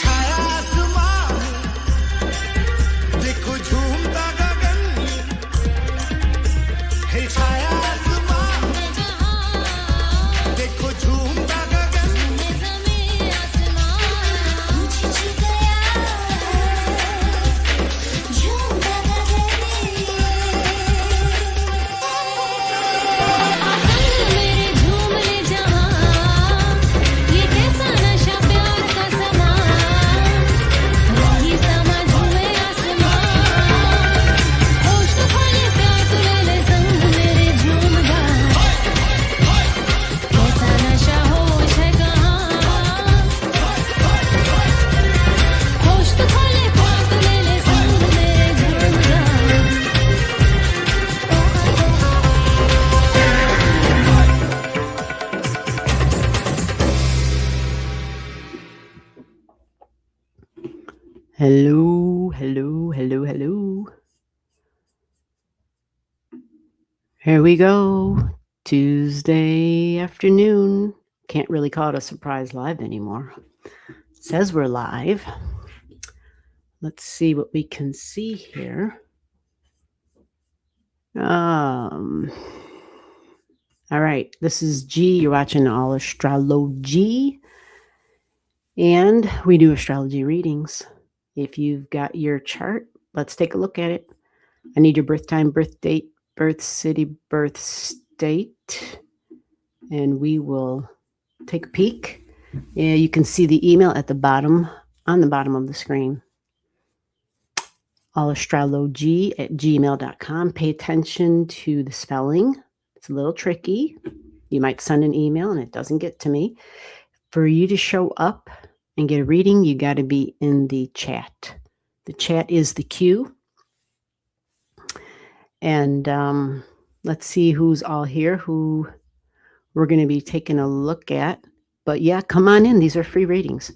छाया आसमां देखो झूमता गगन है छाया आसमां देखो झूमता गगन Hello, hello, hello, hello. Here we go. Tuesday afternoon. Can't really call it a surprise live anymore. It says we're live. Let's see what we can see here. All right. This is G. You're watching Allastrology. And we do astrology readings. If you've got your chart, let's take a look at it. I need your birth time, birth date, birth city, birth state, and we will take a peek. Yeah, you can see the email at the bottom, on the bottom of the screen. allastrology@gmail.com. Pay attention to the spelling. It's a little tricky. You might send an email and it doesn't get to me. For you to show up and get a reading, you got to be in the chat. The chat is the queue. And let's see who's all here, who we're going to be taking a look at. But yeah, come on in. These are free readings.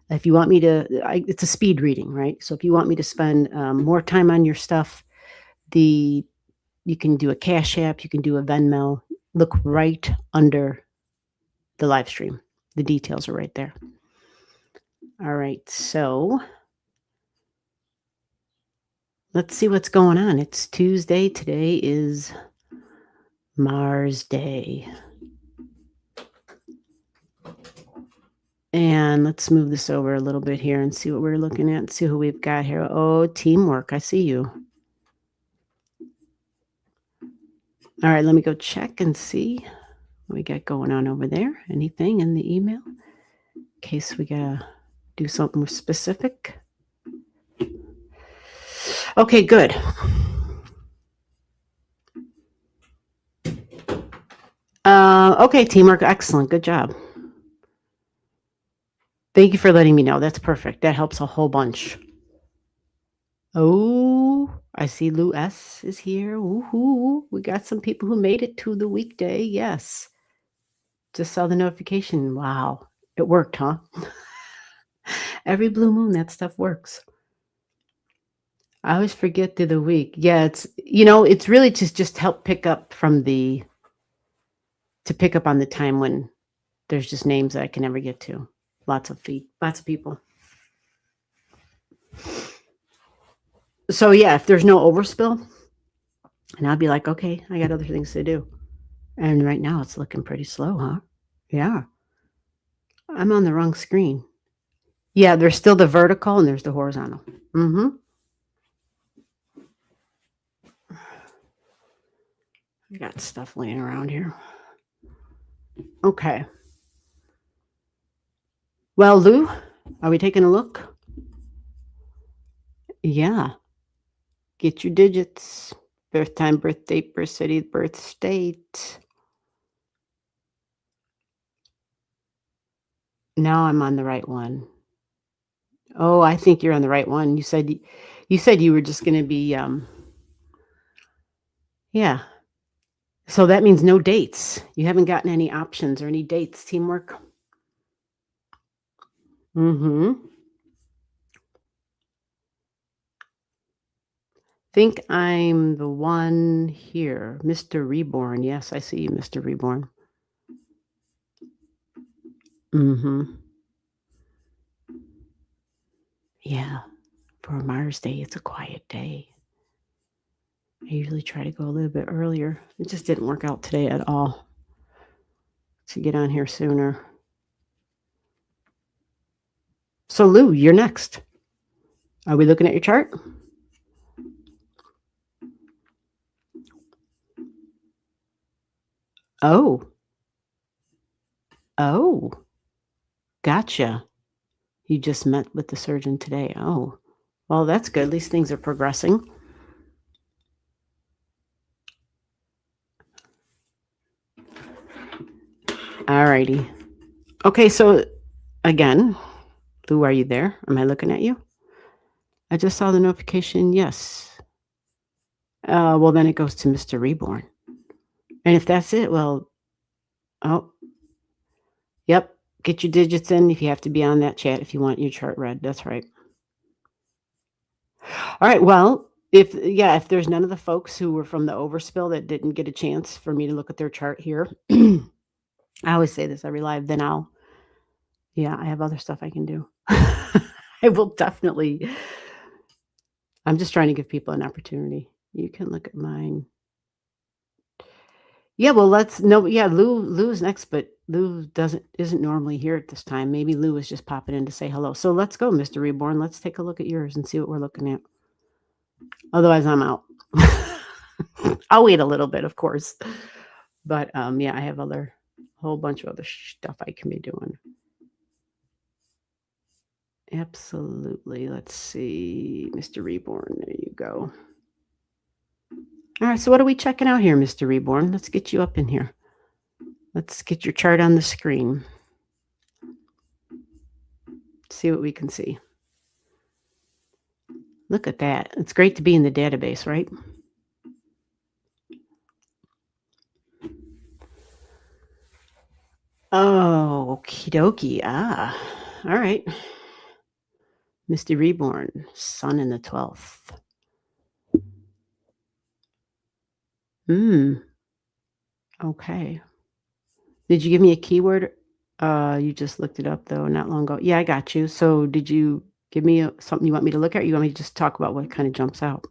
If you want me to, it's a speed reading, right? So if you want me to spend more time on your stuff, you can do a Cash App, you can do a Venmo. Look right under the live stream. The details are right there. All right, so let's see what's going on. It's Tuesday. Today is Mars Day. And let's move this over a little bit here and see what we're looking at. See who we've got here. Oh, teamwork. I see you. All right, let me go check and see what we got going on over there. Anything in the email? In case we got to do something more specific. Okay, good. Okay, teamwork. Excellent. Good job. Thank you for letting me know. That's perfect. That helps a whole bunch. Oh, I see Lou S. is here. Woohoo. We got some people who made it to the weekday. Yes. Just saw the notification. Wow. It worked, huh? Every blue moon, that stuff works. I always forget through the week. Yeah, it's really just help pick up to pick up on the time when there's just names that I can never get to. Lots of people. So yeah, if there's no overspill, and I'll be like, okay, I got other things to do. And right now it's looking pretty slow, huh? Yeah. I'm on the wrong screen. Yeah, there's still the vertical and there's the horizontal. Mm-hmm. I got stuff laying around here. Okay. Well, Lou, are we taking a look? Yeah. Get your digits. Birth time, birth date, birth city, birth state. Now I'm on the right one. Oh, I think you're on the right one. You said you were just going to be, yeah. So that means no dates. You haven't gotten any options or any dates, teamwork. Mm-hmm. Think I'm the one here. Mr. Reborn. Yes, I see you, Mr. Reborn. Mm-hmm. Yeah. For a Mars Day, it's a quiet day. I usually try to go a little bit earlier. It just didn't work out today at all to get on here sooner. So, Lou, you're next. Are we looking at your chart? Oh. Oh. Gotcha. You just met with the surgeon today. Oh. Well, that's good. At least things are progressing. All righty. Okay, so again, Lou, are you there? Am I looking at you? I just saw the notification. Yes. Well, then it goes to Mr. Reborn. And if that's it, well, oh, yep. Get your digits in if you have to be on that chat if you want your chart read. That's right. All right. Well, if there's none of the folks who were from the overspill that didn't get a chance for me to look at their chart here, I always say this every live, then I have other stuff I can do. I will definitely. I'm just trying to give people an opportunity. You can look at mine. Yeah, well, Lou's next, but Lou isn't normally here at this time. Maybe Lou is just popping in to say hello. So let's go, Mr. Reborn. Let's take a look at yours and see what we're looking at. Otherwise, I'm out. I'll wait a little bit, of course. But I have a whole bunch of other stuff I can be doing. Absolutely. Let's see, Mr. Reborn. There you go. All right, so what are we checking out here, Mr. Reborn? Let's get you up in here. Let's get your chart on the screen. See what we can see. Look at that. It's great to be in the database, right? Oh, okie dokie. Ah, all right. Mr. Reborn, Sun in the 12th. Okay. Did you give me a keyword? You just looked it up, though, not long ago. Yeah, I got you. So did you give me something you want me to look at? Or you want me to just talk about what kind of jumps out?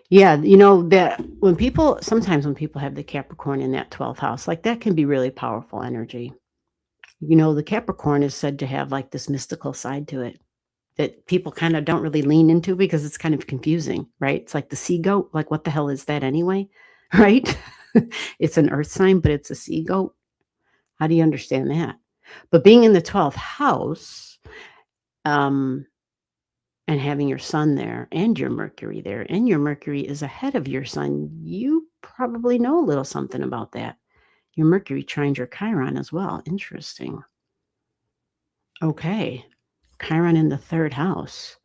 Yeah, that sometimes when people have the Capricorn in that 12th house, like that can be really powerful energy. The Capricorn is said to have like this mystical side to it that people kind of don't really lean into because it's kind of confusing, right? It's like the sea goat. Like, what the hell is that anyway? Right? It's an earth sign, but it's a sea goat. How do you understand that? But being in the 12th house, and having your sun there and your Mercury there, and your Mercury is ahead of your sun, you probably know a little something about that. Your Mercury trines your Chiron as well. Interesting. Okay. Chiron in the 3rd house.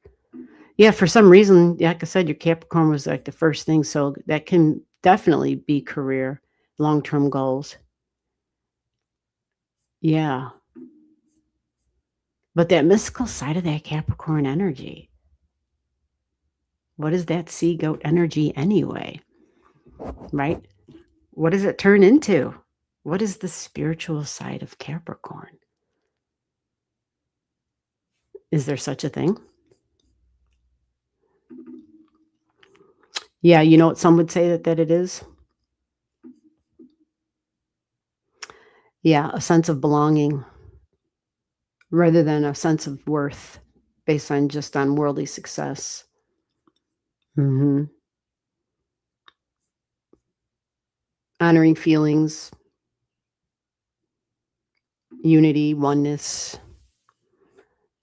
Yeah, for some reason, like I said, your Capricorn was like the first thing. So that can definitely be career, long-term goals. Yeah. But that mystical side of that Capricorn energy, what is that sea goat energy anyway? Right? What does it turn into? What is the spiritual side of Capricorn? Is there such a thing? Yeah, you know what some would say that it is? Yeah, a sense of belonging rather than a sense of worth based on just on worldly success. Mhm. Honoring feelings, unity, oneness,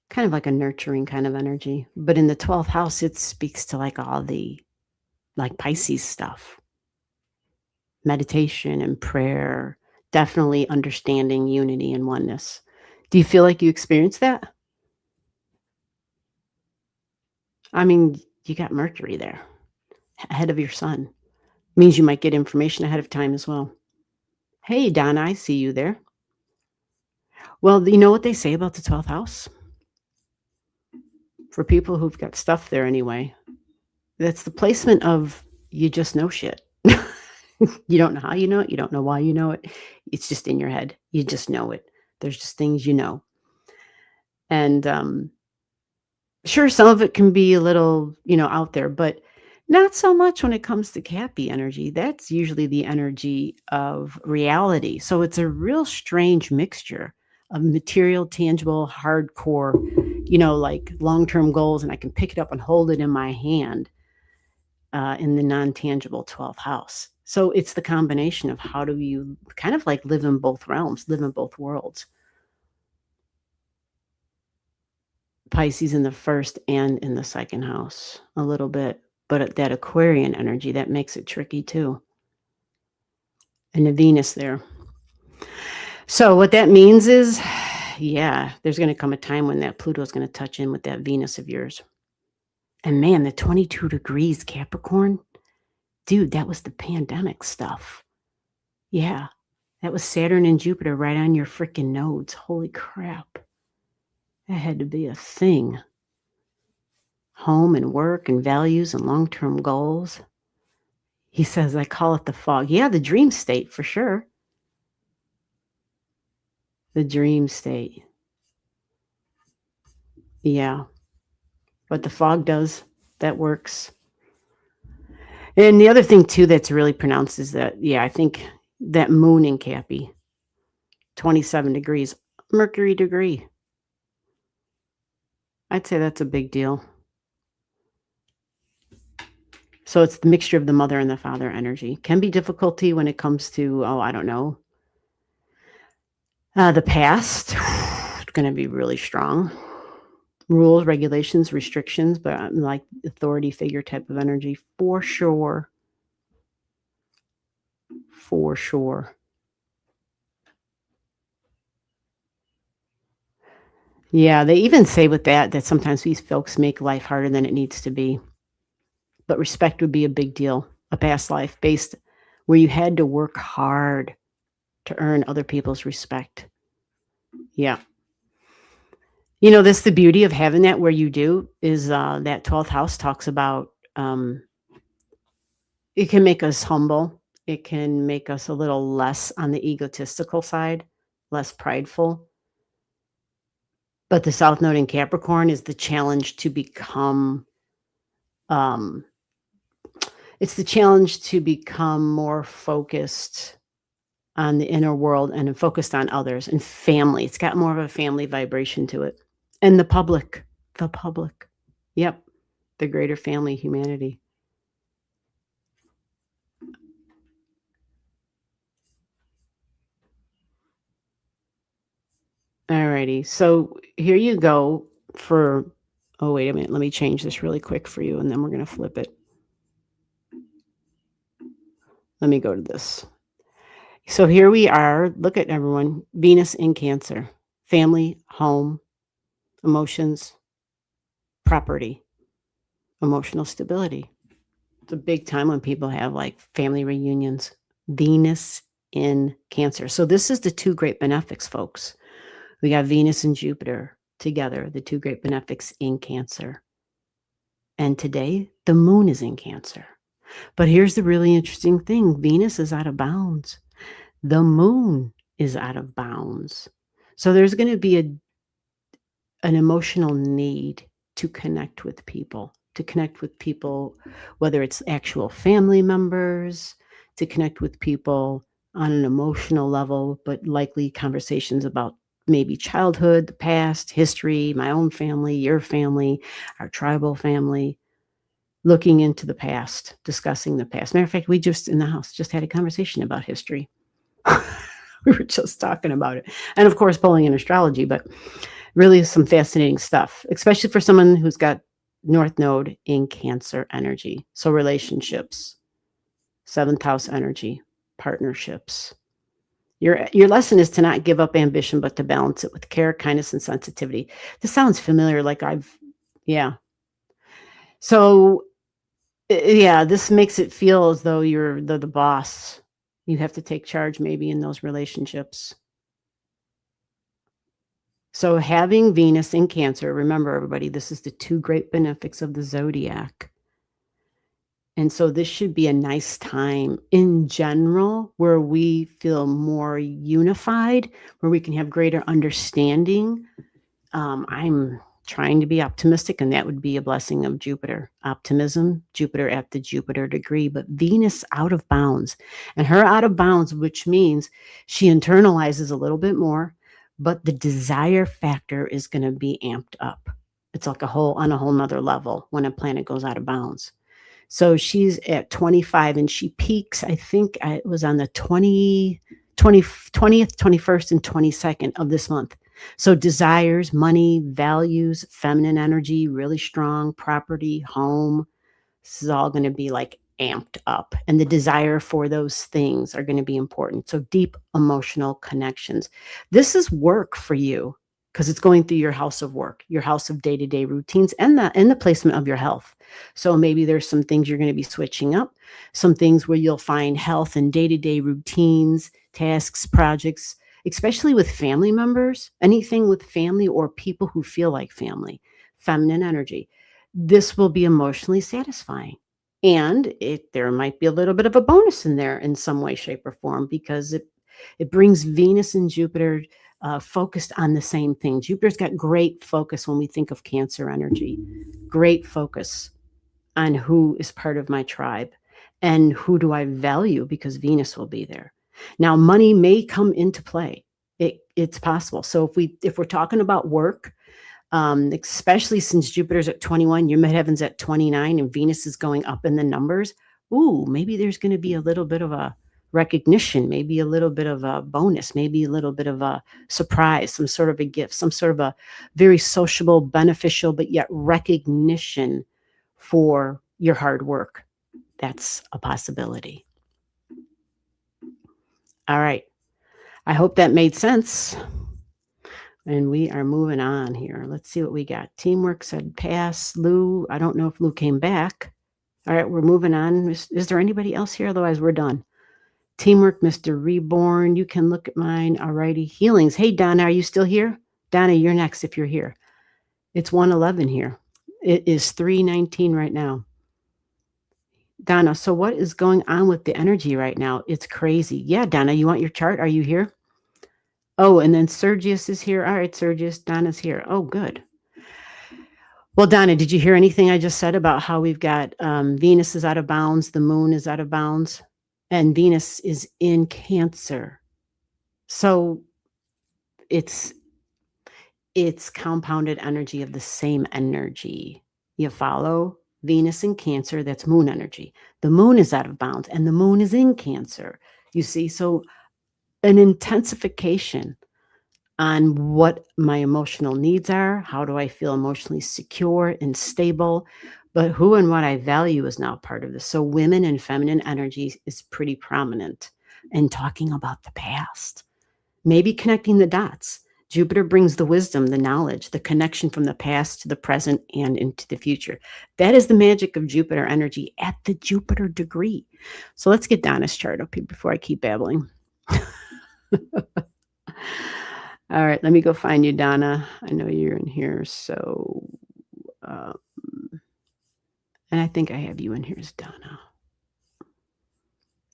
kind of like a nurturing kind of energy. But in the 12th house, it speaks to like all the like Pisces stuff. Meditation and prayer, definitely understanding unity and oneness. Do you feel like you experienced that? I mean, you got Mercury there ahead of your sun. Means you might get information ahead of time as well. Hey, Donna, I see you there. Well, you know what they say about the 12th house? For people who've got stuff there anyway, that's the placement of you just know shit. You don't know how you know it. You don't know why you know it. It's just in your head. You just know it. There's just things you know. And sure, some of it can be a little, out there, but not so much when it comes to Cappy energy. That's usually the energy of reality. So it's a real strange mixture of material, tangible, hardcore, like long-term goals, and I can pick it up and hold it in my hand in the non-tangible 12th house. So it's the combination of how do you kind of like live in both realms, live in both worlds. Pisces in the first and in the second house a little bit, but that Aquarian energy, that makes it tricky too. And the Venus there. So what that means is, yeah, there's going to come a time when that Pluto is going to touch in with that Venus of yours. And man, the 22 degrees Capricorn, dude, that was the pandemic stuff. Yeah, that was Saturn and Jupiter right on your freaking nodes. Holy crap. That had to be a thing. Home and work and values and long-term goals. He says, I call it the fog. Yeah, the dream state for sure. The dream state. Yeah. What the fog does, that works. And the other thing too that's really pronounced is that, yeah, I think that moon in Cappy, 27 degrees, Mercury degree. I'd say that's a big deal. So it's the mixture of the mother and the father energy. Can be difficulty when it comes to, I don't know. The past, it's going to be really strong. Rules, regulations, restrictions, but I'm like authority figure type of energy for sure. For sure. Yeah, they even say with that sometimes these folks make life harder than it needs to be. But respect would be a big deal. A past life based where you had to work hard to earn other people's respect. Yeah. That's the beauty of having that where you do is that 12th house talks about it can make us humble. It can make us a little less on the egotistical side, less prideful. But the South Node in Capricorn is the challenge to become it's the challenge to become more focused on the inner world and focused on others and family. It's got more of a family vibration to it. And the public. Yep. The greater family, humanity. Alrighty. So here you go for, oh, wait a minute. Let me change this really quick for you, and then we're going to flip it. Let me go to this. So here we are. Look at everyone. Venus in Cancer. Family, home, emotions, property, emotional stability. It's a big time when people have like family reunions. Venus in Cancer. So this is the two great benefics, folks. We got Venus and Jupiter together, the two great benefics in Cancer. And today, the moon is in Cancer. But here's the really interesting thing. Venus is out of bounds. The moon is out of bounds. So there's going to be an emotional need to connect with people, whether it's actual family members, to connect with people on an emotional level, but likely conversations about maybe childhood, the past, history, my own family, your family, our tribal family, looking into the past, discussing the past. Matter of fact, we just in the house just had a conversation about history. We were just talking about it. And of course, pulling in astrology, but really some fascinating stuff, especially for someone who's got North Node in Cancer energy. So relationships, 7th house energy, partnerships. Your lesson is to not give up ambition, but to balance it with care, kindness, and sensitivity. This sounds familiar, yeah. So, yeah, this makes it feel as though you're the boss. You have to take charge maybe in those relationships. So having Venus in Cancer, remember everybody, this is the two great benefics of the zodiac. And so this should be a nice time in general where we feel more unified, where we can have greater understanding. I'm trying to be optimistic, and that would be a blessing of Jupiter. Optimism, Jupiter at the Jupiter degree, but Venus out of bounds. And her out of bounds, which means she internalizes a little bit more, but the desire factor is going to be amped up. It's like on a whole nother level when a planet goes out of bounds. So she's at 25 and she peaks, I think it was on the 20th, 21st, and 22nd of this month. So desires, money, values, feminine energy, really strong, property, home. This is all going to be like amped up. And the desire for those things are going to be important. So deep emotional connections. This is work for you because it's going through your house of work, your house of day-to-day routines, and the placement of your health. So maybe there's some things you're going to be switching up, some things where you'll find health and day-to-day routines, tasks, projects, especially with family members, anything with family or people who feel like family, feminine energy. This will be emotionally satisfying. And there might be a little bit of a bonus in there in some way, shape, or form because it brings Venus and Jupiter focused on the same thing. Jupiter's got great focus when we think of Cancer energy, great focus on who is part of my tribe and who do I value because Venus will be there. Now, money may come into play. It's possible. So if we're talking about work, especially since Jupiter's at 21, your midheaven's at 29, and Venus is going up in the numbers, maybe there's going to be a little bit of a recognition, maybe a little bit of a bonus, maybe a little bit of a surprise, some sort of a gift, some sort of a very sociable, beneficial, but yet recognition for your hard work. That's a possibility. All right. I hope that made sense. And we are moving on here. Let's see what we got. Teamwork said pass. Lou, I don't know if Lou came back. All right, we're moving on. Is there anybody else here? Otherwise, we're done. Teamwork, Mr. Reborn. You can look at mine. All righty. Healings. Hey, Donna, are you still here? Donna, you're next if you're here. It's 1:11 here. It is 3:19 right now. Donna, so what is going on with the energy right now? It's crazy. Yeah, Donna, you want your chart? Are you here? Oh, and then Sergius is here. All right, Sergius, Donna's here. Oh, good. Well, Donna, did you hear anything I just said about how we've got Venus is out of bounds, the moon is out of bounds, and Venus is in Cancer. So it's compounded energy of the same energy. You follow? Venus in Cancer, that's moon energy. The moon is out of bounds and the moon is in Cancer. You see, so an intensification on what my emotional needs are. How do I feel emotionally secure and stable? But who and what I value is now part of this. So women and feminine energy is pretty prominent and talking about the past, maybe connecting the dots. Jupiter brings the wisdom, the knowledge, the connection from the past to the present and into the future. That is the magic of Jupiter energy at the Jupiter degree. So let's get Donna's chart up here before I keep babbling. All right, let me go find you, Donna. I know you're in here. So, and I think I have you in here as Donna.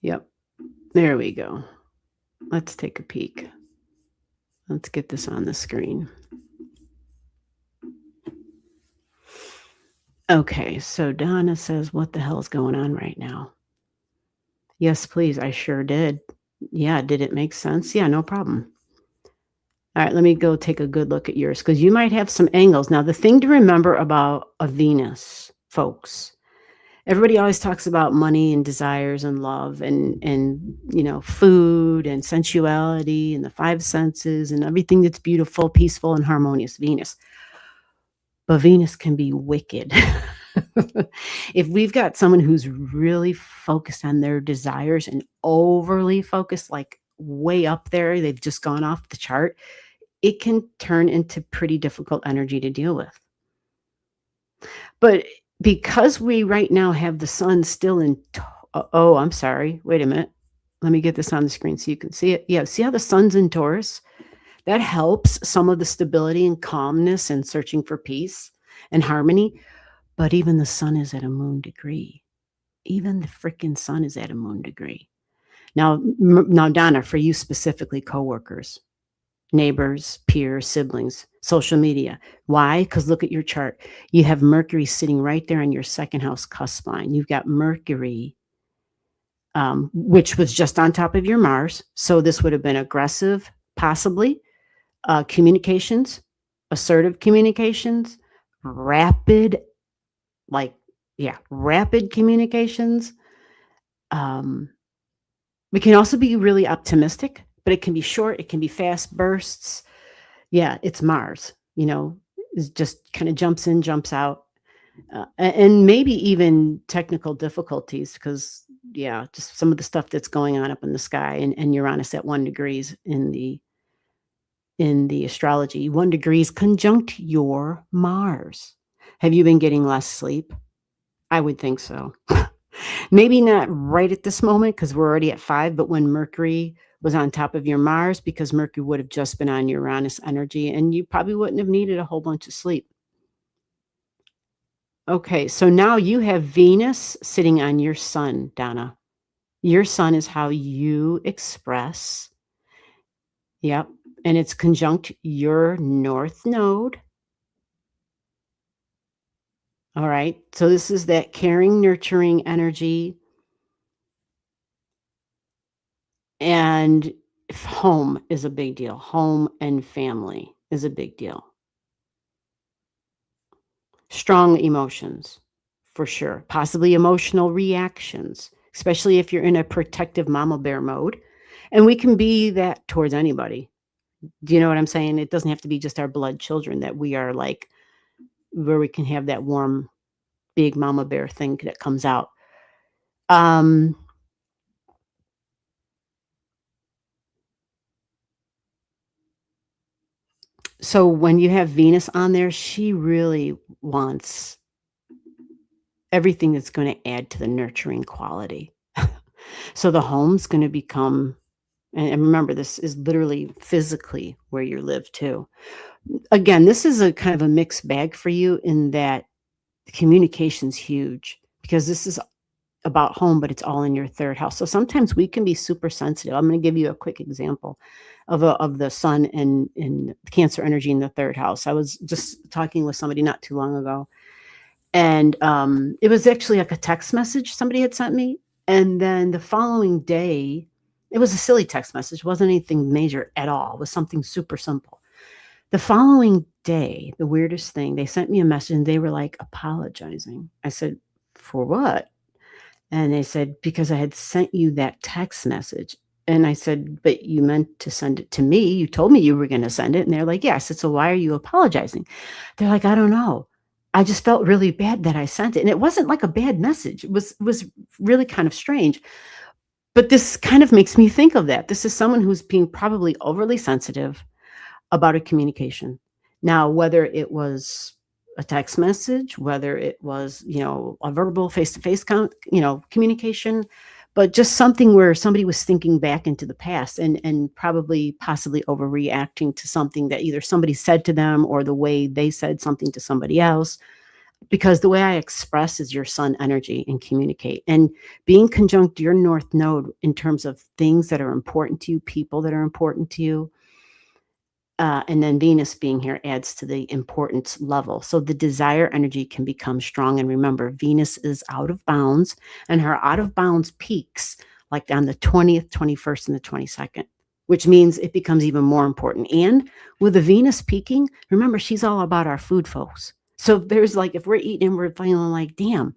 Yep, there we go. Let's take a peek. Let's get this on the screen. Okay, so Donna says, what the hell is going on right now? Yes, please. I sure did. Yeah, did it make sense? Yeah, no problem. All right, let me go take a good look at yours because you might have some angles. Now, the thing to remember about a Venus, folks, everybody always talks about money and desires and love and food and sensuality and the five senses and everything that's beautiful, peaceful, and harmonious. Venus. But Venus can be wicked. If we've got someone who's really focused on their desires and overly focused, like way up there, they've just gone off the chart, it can turn into pretty difficult energy to deal with. But because we right now have the sun still in, I'm sorry, wait a minute. Let me get this on the screen so you can see it. Yeah, see how the sun's in Taurus? That helps some of the stability and calmness and searching for peace and harmony. But even the sun is at a moon degree Even the freaking sun is at a moon degree. Now, Donna, for you specifically, coworkers, neighbors, peers, siblings, social media. Why? Because look at your chart. You have Mercury sitting right there on your second house cusp line. You've got Mercury, which was just on top of your Mars. So this would have been aggressive, possibly, communications, assertive communications, rapid, rapid communications. We can also be really optimistic, but it can be short, it can be fast bursts. Yeah, it's Mars, it just kind of jumps in, jumps out. And maybe even technical difficulties because, just some of the stuff that's going on up in the sky and Uranus at 1 degrees in the astrology. 1 degrees conjunct your Mars. Have you been getting less sleep? I would think so. Maybe not right at this moment because we're already at 5, but when Mercury was on top of your Mars, because Mercury would have just been on Uranus energy and you probably wouldn't have needed a whole bunch of sleep. Okay, so now you have Venus sitting on your sun, Donna. Your sun is how you express. Yep. And it's conjunct your north node. All right. So this is that caring, nurturing energy. And home is a big deal. Home and family is a big deal. Strong emotions, for sure. Possibly emotional reactions, especially if you're in a protective mama bear mode. And we can be that towards anybody. Do you know what I'm saying? It doesn't have to be just our blood children that we are like, where we can have that warm, big mama bear thing that comes out. So when you have Venus on there, she really wants everything that's going to add to the nurturing quality. So the home's going to become, and remember, this is literally physically where you live too. Again, this is a kind of a mixed bag for you in that communication's huge because this is about home, but it's all in your third house. So sometimes we can be super sensitive. I'm going to give you a quick example of the sun and Cancer energy in the third house. I was just talking with somebody not too long ago, and it was actually like a text message somebody had sent me. And then the following day, it was a silly text message. It wasn't anything major at all. It was something super simple. The following day, the weirdest thing, they sent me a message and they were like apologizing. I said, for what? And they said, because I had sent you that text message. And I said, but you meant to send it to me. You told me you were going to send it. And they're like, yes. I said, so why are you apologizing? They're like, I don't know. I just felt really bad that I sent it. And it wasn't like a bad message. It was really kind of strange. But this kind of makes me think of that. This is someone who's being probably overly sensitive about a communication. Now, whether it was a text message, whether it was, a verbal face-to-face communication, but just something where somebody was thinking back into the past and probably possibly overreacting to something that either somebody said to them or the way they said something to somebody else. Because the way I express is your sun energy and communicate. And being conjunct your north node in terms of things that are important to you, people that are important to you, and then Venus being here adds to the importance level. So the desire energy can become strong. And remember, Venus is out of bounds, and her out of bounds peaks like on the 20th, 21st, and the 22nd, which means it becomes even more important. And with the Venus peaking, remember, she's all about our food, folks. So there's like, if we're eating and we're feeling like, damn,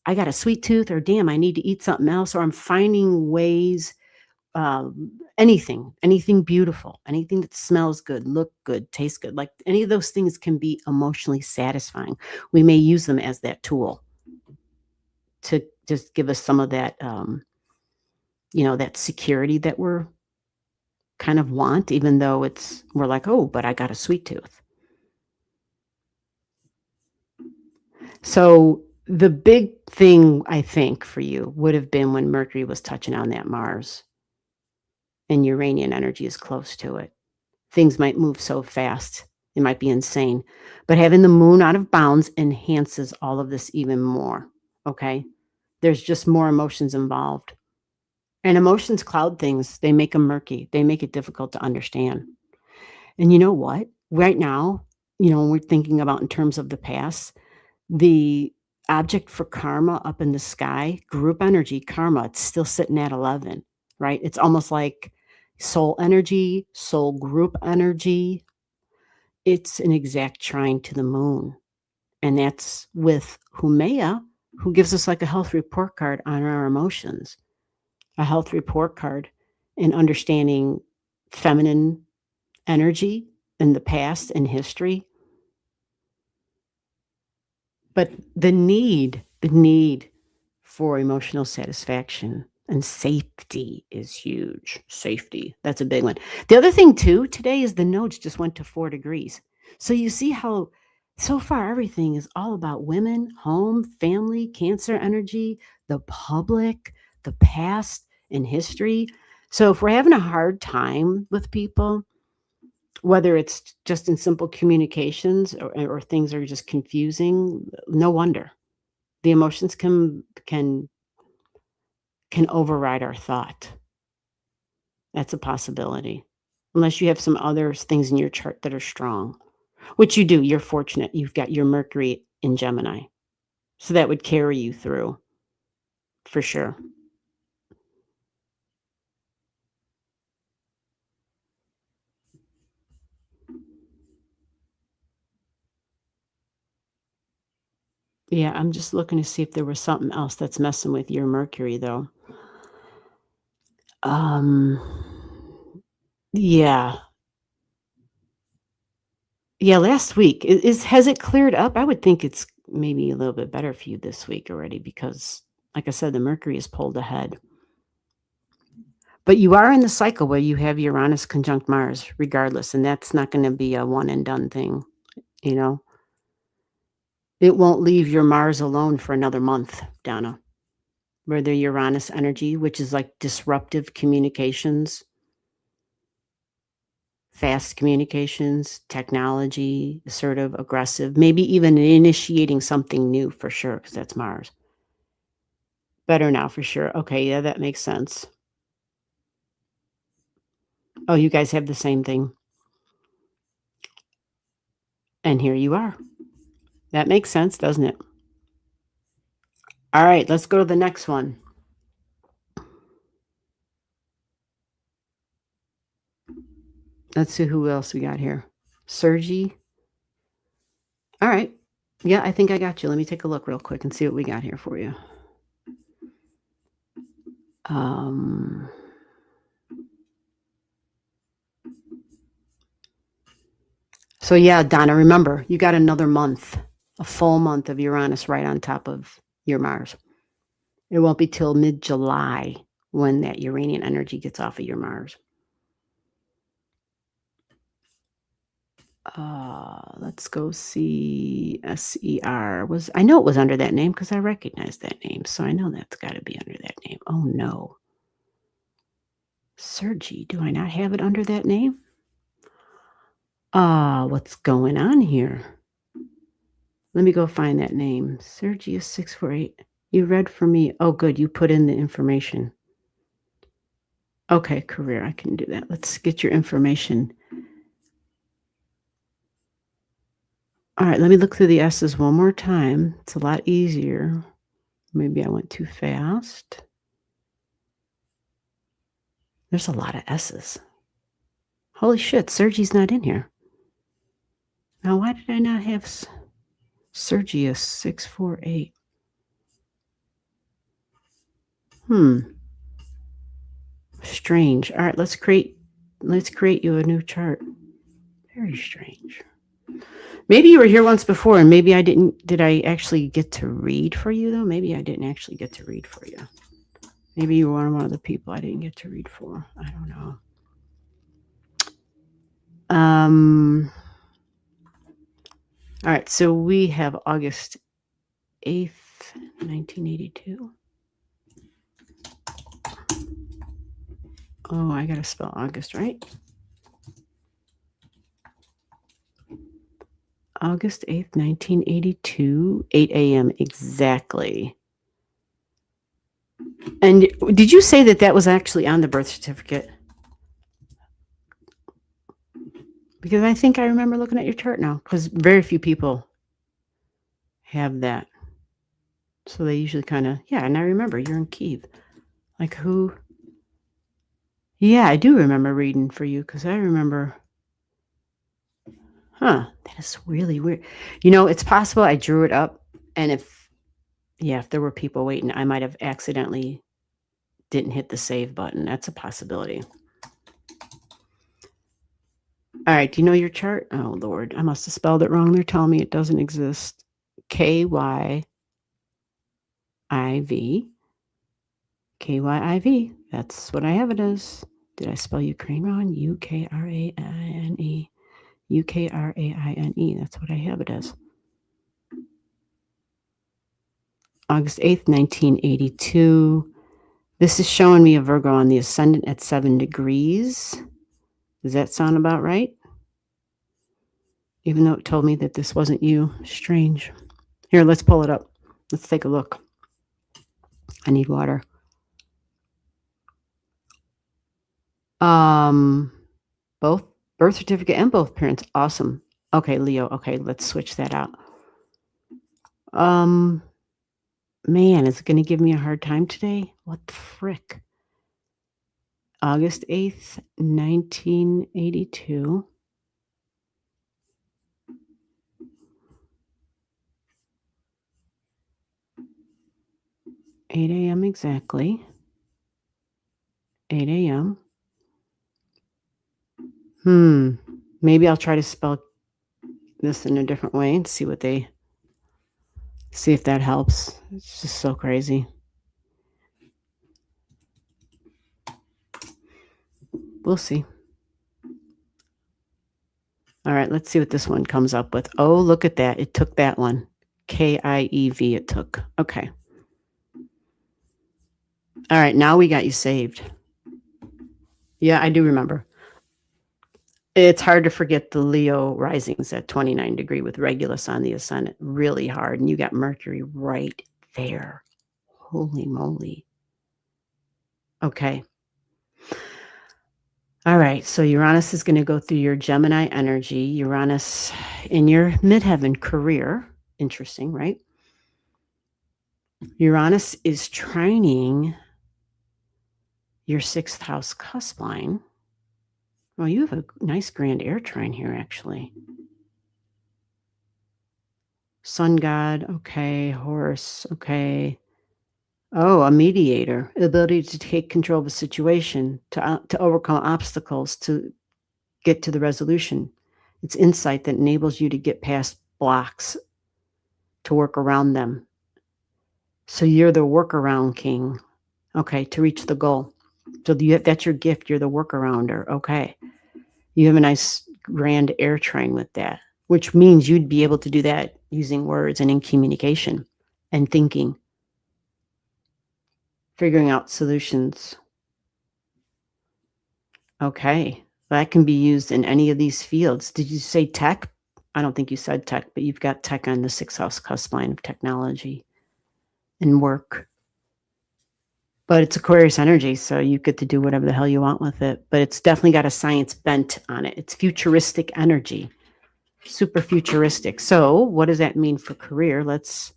I got a sweet tooth, or damn, I need to eat something else, or I'm finding ways, anything beautiful, anything that smells good, look good, tastes good, like any of those things can be emotionally satisfying. We may use them as that tool to just give us some of that, that security that we're kind of want, even though we're like, oh, but I got a sweet tooth. So the big thing, I think, for you would have been when Mercury was touching on that Mars and Uranian energy is close to it. Things might move so fast. It might be insane. But having the moon out of bounds enhances all of this even more. Okay? There's just more emotions involved. And emotions cloud things. They make them murky. They make it difficult to understand. And you know what? Right now, when we're thinking about in terms of the past, the object for karma up in the sky, group energy, karma, it's still sitting at 11, right? It's almost like soul energy, soul group energy. It's an exact trine to the moon. And that's with Humea, who gives us like a health report card on our emotions, a health report card in understanding feminine energy in the past and history. But the need for emotional satisfaction and safety is huge. Safety, that's a big one. The other thing too today is the nodes just went to 4 degrees. So you see how so far everything is all about women, home, family, Cancer energy, the public, the past, and history. So if we're having a hard time with people, whether it's just in simple communications or things are just confusing, no wonder. The emotions can override our thought. That's a possibility. Unless you have some other things in your chart that are strong, which you do. You're fortunate. You've got your Mercury in Gemini. So that would carry you through for sure. Yeah, I'm just looking to see if there was something else that's messing with your Mercury though. Um yeah. Yeah, last week. Has it cleared up? I would think it's maybe a little bit better for you this week already because, like I said, the Mercury is pulled ahead. But you are in the cycle where you have Uranus conjunct Mars regardless, and that's not going to be a one and done thing, you know? It won't leave your Mars alone for another month, Donna. Where the Uranus energy, which is like disruptive communications, fast communications, technology, assertive, aggressive, maybe even initiating something new for sure, because that's Mars. Better now for sure. Okay, yeah, that makes sense. Oh, you guys have the same thing. And here you are. That makes sense, doesn't it? All right, let's go to the next one. Let's see who else we got here. Sergi. All right. Yeah, I think I got you. Let me take a look real quick and see what we got here for you. So yeah, Donna, remember, you got another month, a full month of Uranus right on top of your Mars. It won't be till mid-July when that Uranian energy gets off of your Mars. Let's go see SER. I know it was under that name because I recognize that name, so I know that's got to be under that name. Oh no, Sergi, do I not have it under that name? What's going on here? Let me go find that name. Sergi is 648. You read for me. Oh, good. You put in the information. Okay, career. I can do that. Let's get your information. All right, let me look through the S's one more time. It's a lot easier. Maybe I went too fast. There's a lot of S's. Holy shit, Sergi's not in here. Now, why did I not have Sergius 648? Strange. All right, let's create you a new chart. Very strange. Maybe you were here once before and maybe I didn't. Did I actually get to read for you though? Maybe I didn't actually get to read for you. Maybe you were one of the people I didn't get to read for. I don't know. All right, so we have August 8th, 1982. Oh, I gotta spell August, right? August 8th, 1982, 8 a.m. exactly. And did you say that that was actually on the birth certificate? Because I think I remember looking at your chart now, because very few people have that. So they usually kind of, yeah, and I remember you're in Kiev. Like who? Yeah, I do remember reading for you because I remember. Huh, that is really weird. You know, it's possible I drew it up, and if there were people waiting, I might have accidentally didn't hit the save button. That's a possibility. All right, do you know your chart? Oh, Lord, I must have spelled it wrong. They're telling me it doesn't exist. KYIV. KYIV. That's what I have it as. Did I spell Ukraine wrong? Ukraine. Ukraine. That's what I have it as. August 8th, 1982. This is showing me a Virgo on the ascendant at 7 degrees. Does that sound about right? Even though it told me that this wasn't you. Strange. Here, let's pull it up. Let's take a look. I need water. Both birth certificate and both parents. Awesome. Okay, Leo. Okay, let's switch that out. Man, is it going to give me a hard time today? What the frick? August 8th, 1982. 8 a.m. exactly. 8 a.m. Maybe I'll try to spell this in a different way and see if that helps. It's just so crazy. We'll see. All right, let's see what this one comes up with. Oh, look at that. It took that one. KIEV it took. Okay. All right, now we got you saved. Yeah, I do remember. It's hard to forget the Leo risings at 29 degree with Regulus on the ascendant. Really hard. And you got Mercury right there. Holy moly. Okay. All right. So Uranus is going to go through your Gemini energy. Uranus in your midheaven career. Interesting, right? Uranus is trining your 6th house cusp line. Well, you have a nice grand air trine here, actually. Sun god, okay. Horus, okay. Oh, a mediator. Ability to take control of a situation, to overcome obstacles, to get to the resolution. It's insight that enables you to get past blocks, to work around them. So you're the workaround king, okay, to reach the goal. So that's your gift. You're the workarounder, okay. You have a nice grand air trine with that, which means you'd be able to do that using words and in communication and thinking, figuring out solutions. Okay, that can be used in any of these fields. Did you say tech? I don't think you said tech, but you've got tech on the 6th house cusp line of technology and work. But it's Aquarius energy, so you get to do whatever the hell you want with it. But it's definitely got a science bent on it. It's futuristic energy, super futuristic. So what does that mean for career? Let's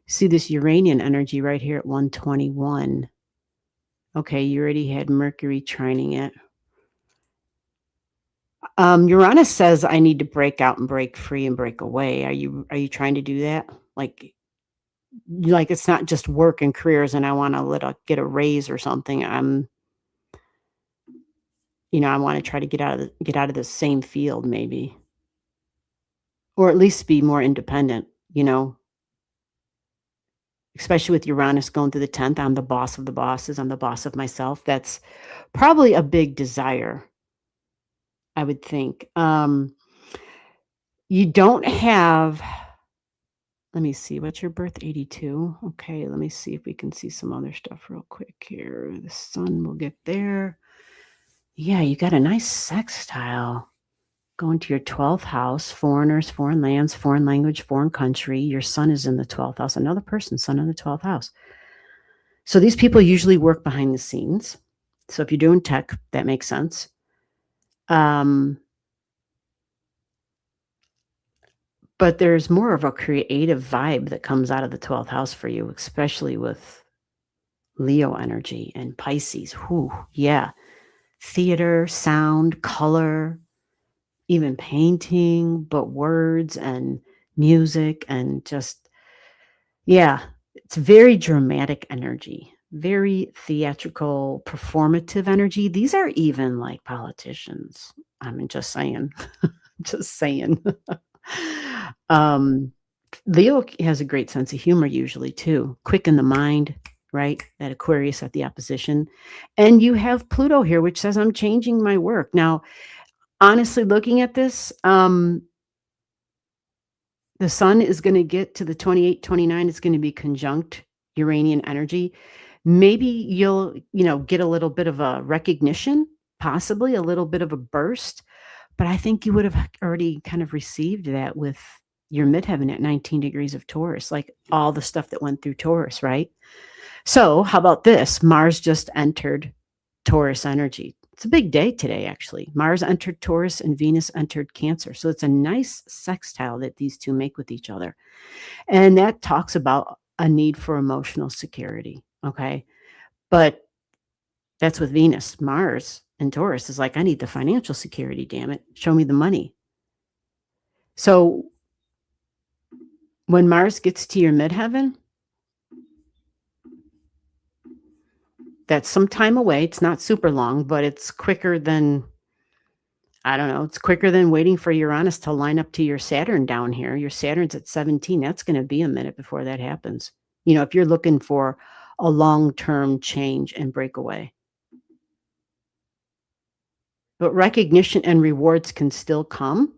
see this Uranian energy right here at 121. Okay, you already had Mercury trining it. Uranus says I need to break out and break free and break away. Are you trying to do that? Like it's not just work and careers and I want to get a raise or something. I want to try to get out of the same field maybe. Or at least be more independent, especially with Uranus going through the 10th. I'm the boss of the bosses. I'm the boss of myself. That's probably a big desire, I would think. You don't have, let me see, what's your birth? 82. Okay, let me see if we can see some other stuff real quick here. The sun will get there. Yeah, you got a nice sextile going to your 12th house, foreigners, foreign lands, foreign language, foreign country. Your sun is in the 12th house. Another person, sun in the 12th house. So these people usually work behind the scenes. So if you're doing tech, that makes sense. But there's more of a creative vibe that comes out of the 12th house for you, especially with Leo energy and Pisces. Whew, yeah. Theater, sound, color, even painting, but words and music and just, yeah, it's very dramatic energy, very theatrical, performative energy. These are even like politicians. I mean, just saying, just saying. um, Leo has a great sense of humor usually too, quick in the mind, right? That Aquarius at the opposition. And you have Pluto here, which says, I'm changing my work. Now, honestly, looking at this, the sun is going to get to the 28, 29. It's going to be conjunct Uranian energy. Maybe you'll, get a little bit of a recognition, possibly a little bit of a burst. But I think you would have already kind of received that with your midheaven at 19 degrees of Taurus, like all the stuff that went through Taurus, right? So how about this? Mars just entered Taurus energy. It's a big day today, actually. Mars entered Taurus and Venus entered Cancer. So it's a nice sextile that these two make with each other. And that talks about a need for emotional security. Okay. But that's with Venus. Mars and Taurus is like, I need the financial security, damn it. Show me the money. So when Mars gets to your midheaven, that's some time away. It's not super long, but it's quicker than, I don't know, it's quicker than waiting for Uranus to line up to your Saturn down here. Your Saturn's at 17. That's going to be a minute before that happens. If you're looking for a long-term change and breakaway. But recognition and rewards can still come.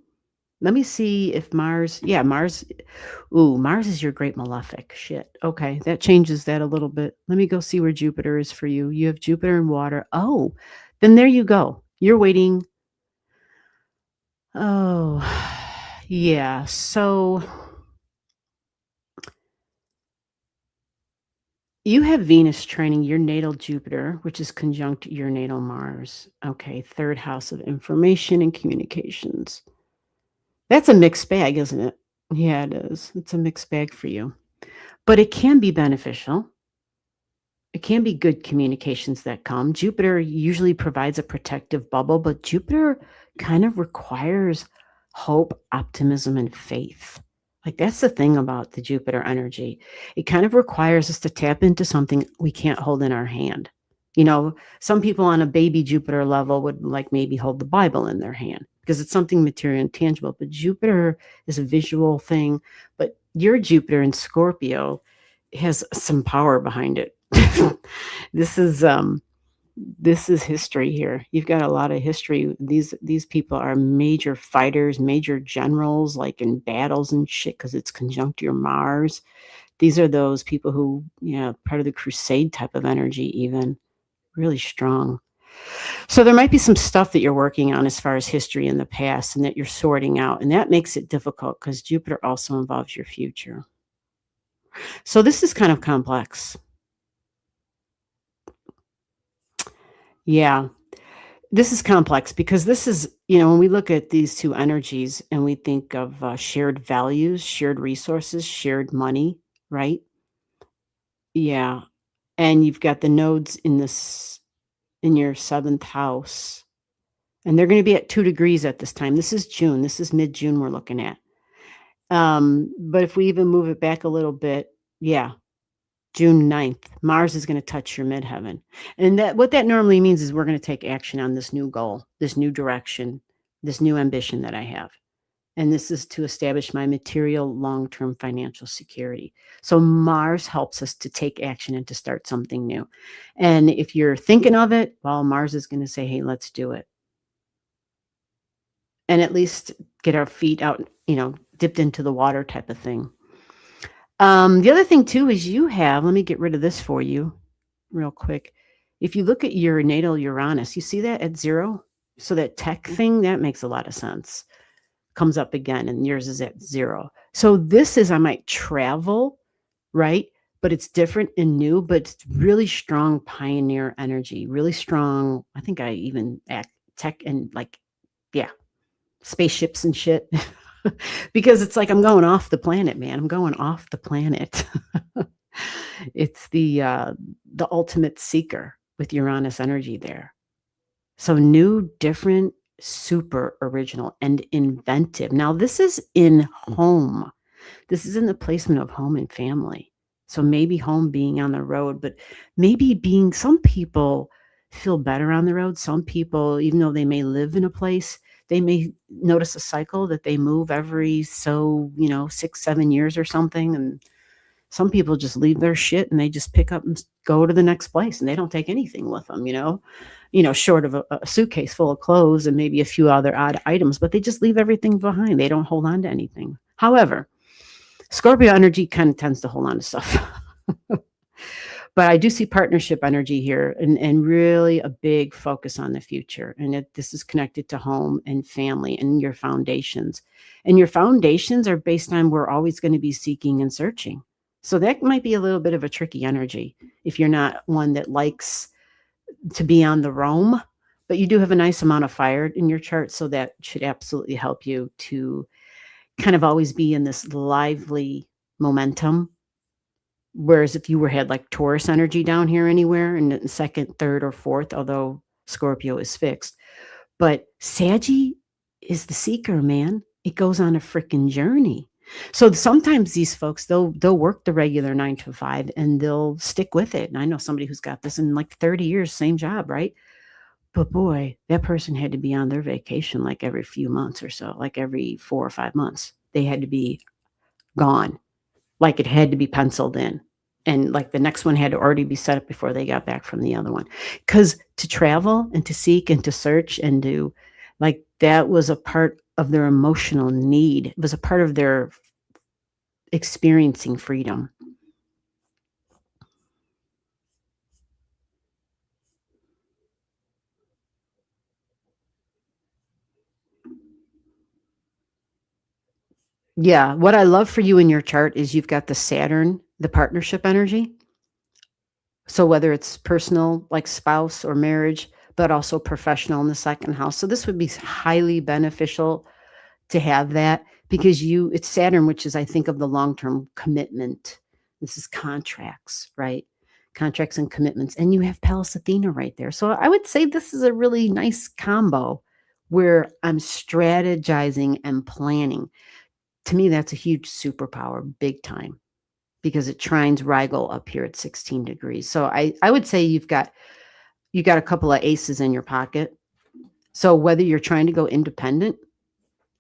Let me see if Mars, Mars is your great malefic. Shit. Okay, that changes that a little bit. Let me go see where Jupiter is for you. You have Jupiter in water. Oh, then there you go. You're waiting. Oh, yeah. So you have Venus training your natal Jupiter, which is conjunct your natal Mars. Okay, third house of information and communications. That's a mixed bag, isn't it? Yeah, it is. It's a mixed bag for you. But it can be beneficial. It can be good communications that come. Jupiter usually provides a protective bubble, but Jupiter kind of requires hope, optimism, and faith. Like that's the thing about the Jupiter energy. It kind of requires us to tap into something we can't hold in our hand. Some people on a baby Jupiter level would like maybe hold the Bible in their hand because it's something material and tangible. But Jupiter is a visual thing. But your Jupiter in Scorpio has some power behind it. This is history here. You've got a lot of history. These people are major fighters, major generals, like in battles and shit, because it's conjunct your Mars. These are those people who, part of the crusade type of energy, even really strong. So there might be some stuff that you're working on as far as history in the past and that you're sorting out. And that makes it difficult because Jupiter also involves your future. So this is kind of complex. Yeah, this is complex because this is, when we look at these two energies and we think of shared values, shared resources, shared money, right? Yeah. And you've got the nodes in your seventh house, and they're going to be at 2 degrees at this time. This is June. This is mid-June we're looking at. But if we even move it back a little bit, June 9th, Mars is going to touch your midheaven. And what that normally means is we're going to take action on this new goal, this new direction, this new ambition that I have. And this is to establish my material long-term financial security. So Mars helps us to take action and to start something new. And if you're thinking of it, well, Mars is going to say, hey, let's do it. And at least get our feet out, dipped into the water type of thing. The other thing too is let me get rid of this for you real quick. If you look at your natal Uranus, you see that at 0? So that tech thing, that makes a lot of sense. Comes up again and yours is at 0. So this is, I might travel, right? but it's different and new, but it's really strong pioneer energy, really strong. I think I even act tech and like, yeah, spaceships and shit. Because it's like I'm going off the planet, man. I'm going off the planet. It's the ultimate seeker with Uranus energy there. So new, different, super original and inventive. Now this is in home. This is in the placement of home and family. So maybe home being on the road, but maybe being some people feel better on the road. Some people, even though they may live in a place, they may notice a cycle that they move every 6, 7 years or something. And some people just leave their shit and they just pick up and go to the next place and they don't take anything with them, short of a suitcase full of clothes and maybe a few other odd items, but they just leave everything behind. They don't hold on to anything. However, Scorpio energy kind of tends to hold on to stuff. But I do see partnership energy here and really a big focus on the future. And this is connected to home and family and your foundations. And your foundations are based on we're always going to be seeking and searching. So that might be a little bit of a tricky energy if you're not one that likes to be on the roam, but you do have a nice amount of fire in your chart. So that should absolutely help you to kind of always be in this lively momentum. Whereas if you had like Taurus energy down here anywhere in the second, third, or fourth, although Scorpio is fixed, but Saggy is the seeker, man. It goes on a freaking journey. So sometimes these folks, they'll work the regular 9 to 5 and they'll stick with it. And I know somebody who's got this in like 30 years, same job, right? But boy, that person had to be on their vacation like every few months or so, like every 4 or 5 months. They had to be gone. Like it had to be penciled in. And like the next one had to already be set up before they got back from the other one. Because to travel and to seek and to search and do, like that was a part of their emotional need. It was a part of their experiencing freedom. Yeah. What I love for you in your chart is you've got the Saturn, the partnership energy. So whether it's personal, like spouse or marriage, but also professional in the second house. So this would be highly beneficial to have that because it's Saturn, which is, I think, of the long-term commitment. This is contracts, right? Contracts and commitments. And you have Pallas Athena right there. So I would say this is a really nice combo where I'm strategizing and planning. To me, that's a huge superpower, big time, because it trines Rigel up here at 16 degrees. So I would say you got a couple of aces in your pocket. So whether you're trying to go independent,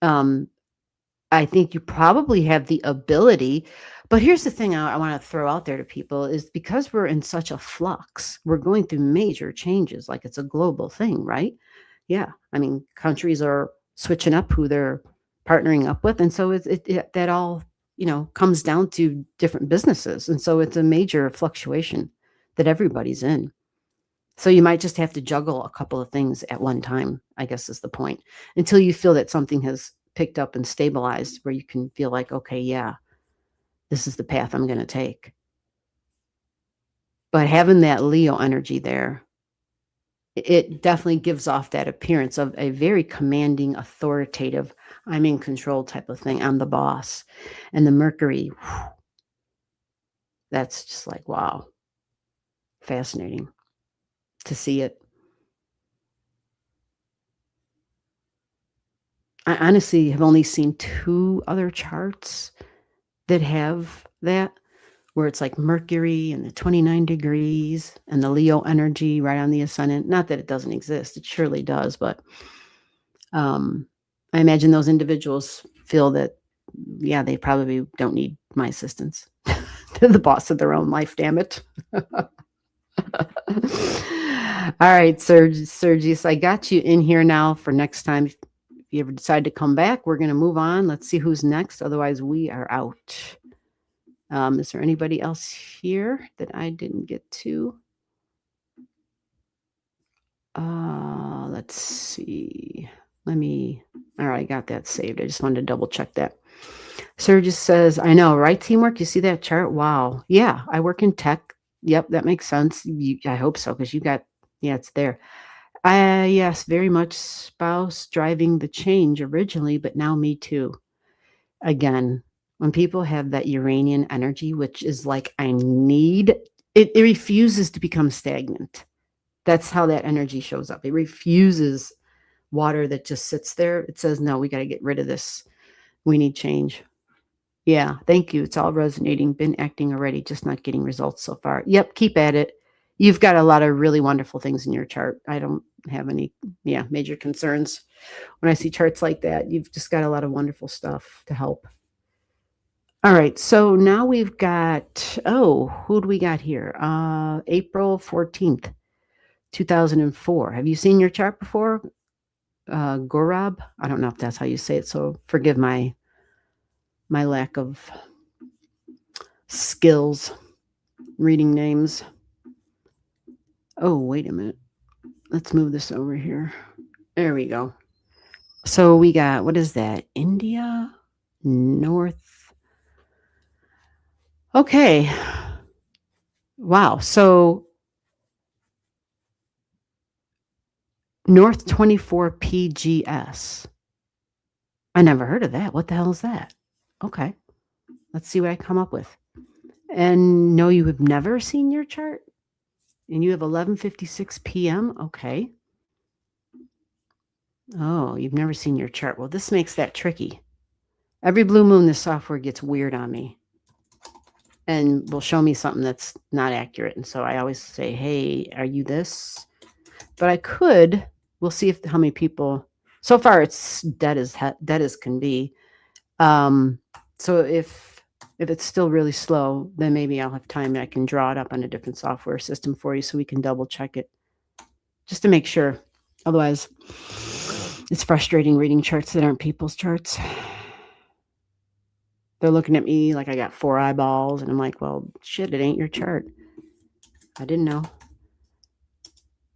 I think you probably have the ability. But here's the thing I want to throw out there to people is because we're in such a flux, we're going through major changes, like it's a global thing, right? Yeah. I mean, countries are switching up who they're partnering up with. And so that all, comes down to different businesses. And so it's a major fluctuation that everybody's in. So you might just have to juggle a couple of things at one time, I guess is the point, until you feel that something has picked up and stabilized where you can feel like, okay, yeah, this is the path I'm going to take. But having that Leo energy there, it definitely gives off that appearance of a very commanding, authoritative, I'm in control type of thing. I'm the boss. And the Mercury, that's just like, wow, fascinating to see it. I honestly have only seen 2 other charts that have that, where it's like Mercury and the 29 degrees and the Leo energy right on the ascendant. Not that it doesn't exist, it surely does, but I imagine those individuals feel that, yeah, they probably don't need my assistance. They're the boss of their own life, damn it. All right, Sergius, I got you in here now for next time. If you ever decide to come back, we're going to move on. Let's see who's next. Otherwise, we are out. Is there anybody else here that I didn't get to? Let's see. All right, I got that saved. I just wanted to double check that. Surges says, I know, right? Teamwork. You see that chart? Wow. Yeah, I work in tech. Yep, that makes sense. I hope so, because you got, yeah, it's there. Yes, very much spouse driving the change originally, but now me too. Again, when people have that Uranian energy, which is like, I need, it refuses to become stagnant. That's how that energy shows up. It refuses water that just sits there. It says, no, we got to get rid of this. We need change. Yeah, thank you. It's all resonating. Been acting already, just not getting results so far. Yep, keep at it. You've got a lot of really wonderful things in your chart. I don't have any, major concerns. When I see charts like that, you've just got a lot of wonderful stuff to help. All right, so now we've got, who do we got here? April 14th, 2004. Have you seen your chart before? Gorab? I don't know if that's how you say it, so forgive my lack of skills reading names. Oh, wait a minute. Let's move this over here. There we go. So we got, what is that? India? North. Okay. Wow. So North 24 PGS. I never heard of that. What the hell is that? Okay. Let's see what I come up with. And no, you have never seen your chart? And you have 11:56 p.m.? Okay. Oh, you've never seen your chart. Well, this makes that tricky. Every blue moon, the software gets weird on me and will show me something that's not accurate. And so I always say, hey, are you this? But I could, we'll see if how many people, so far it's dead as can be. So if it's still really slow, then maybe I'll have time. I can draw it up on a different software system for you so we can double check it just to make sure. Otherwise, it's frustrating reading charts that aren't people's charts. They're looking at me like I got 4 eyeballs, and I'm like, well, shit, it ain't your chart. I didn't know.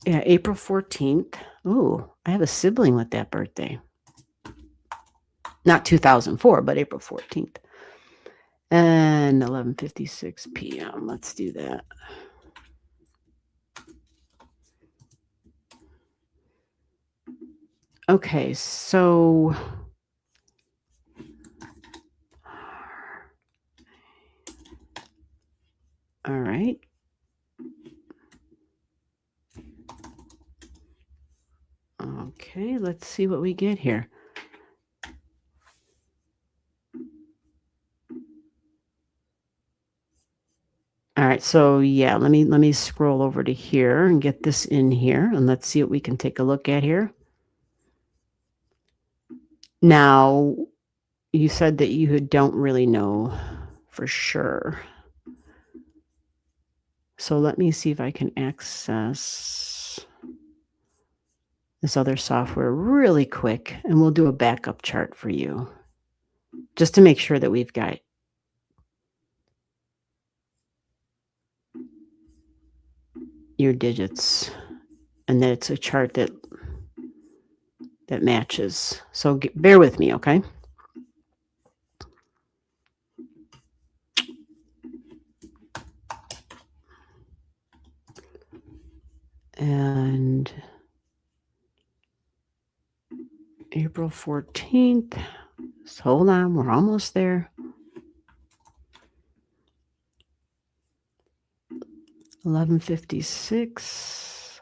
Yeah, April 14th. Ooh, I have a sibling with that birthday. Not 2004, but April 14th. And 11:56 p.m. Let's do that. Okay, so all right. Okay, let's see what we get here. All right, so yeah, let me scroll over to here and get this in here, and let's see what we can take a look at here. Now, you said that you don't really know for sure. So let me see if I can access this other software really quick, and we'll do a backup chart for you just to make sure that we've got your digits and that it's a chart that matches. So bear with me, okay? And April 14th. So hold on, we're almost there. 11:56.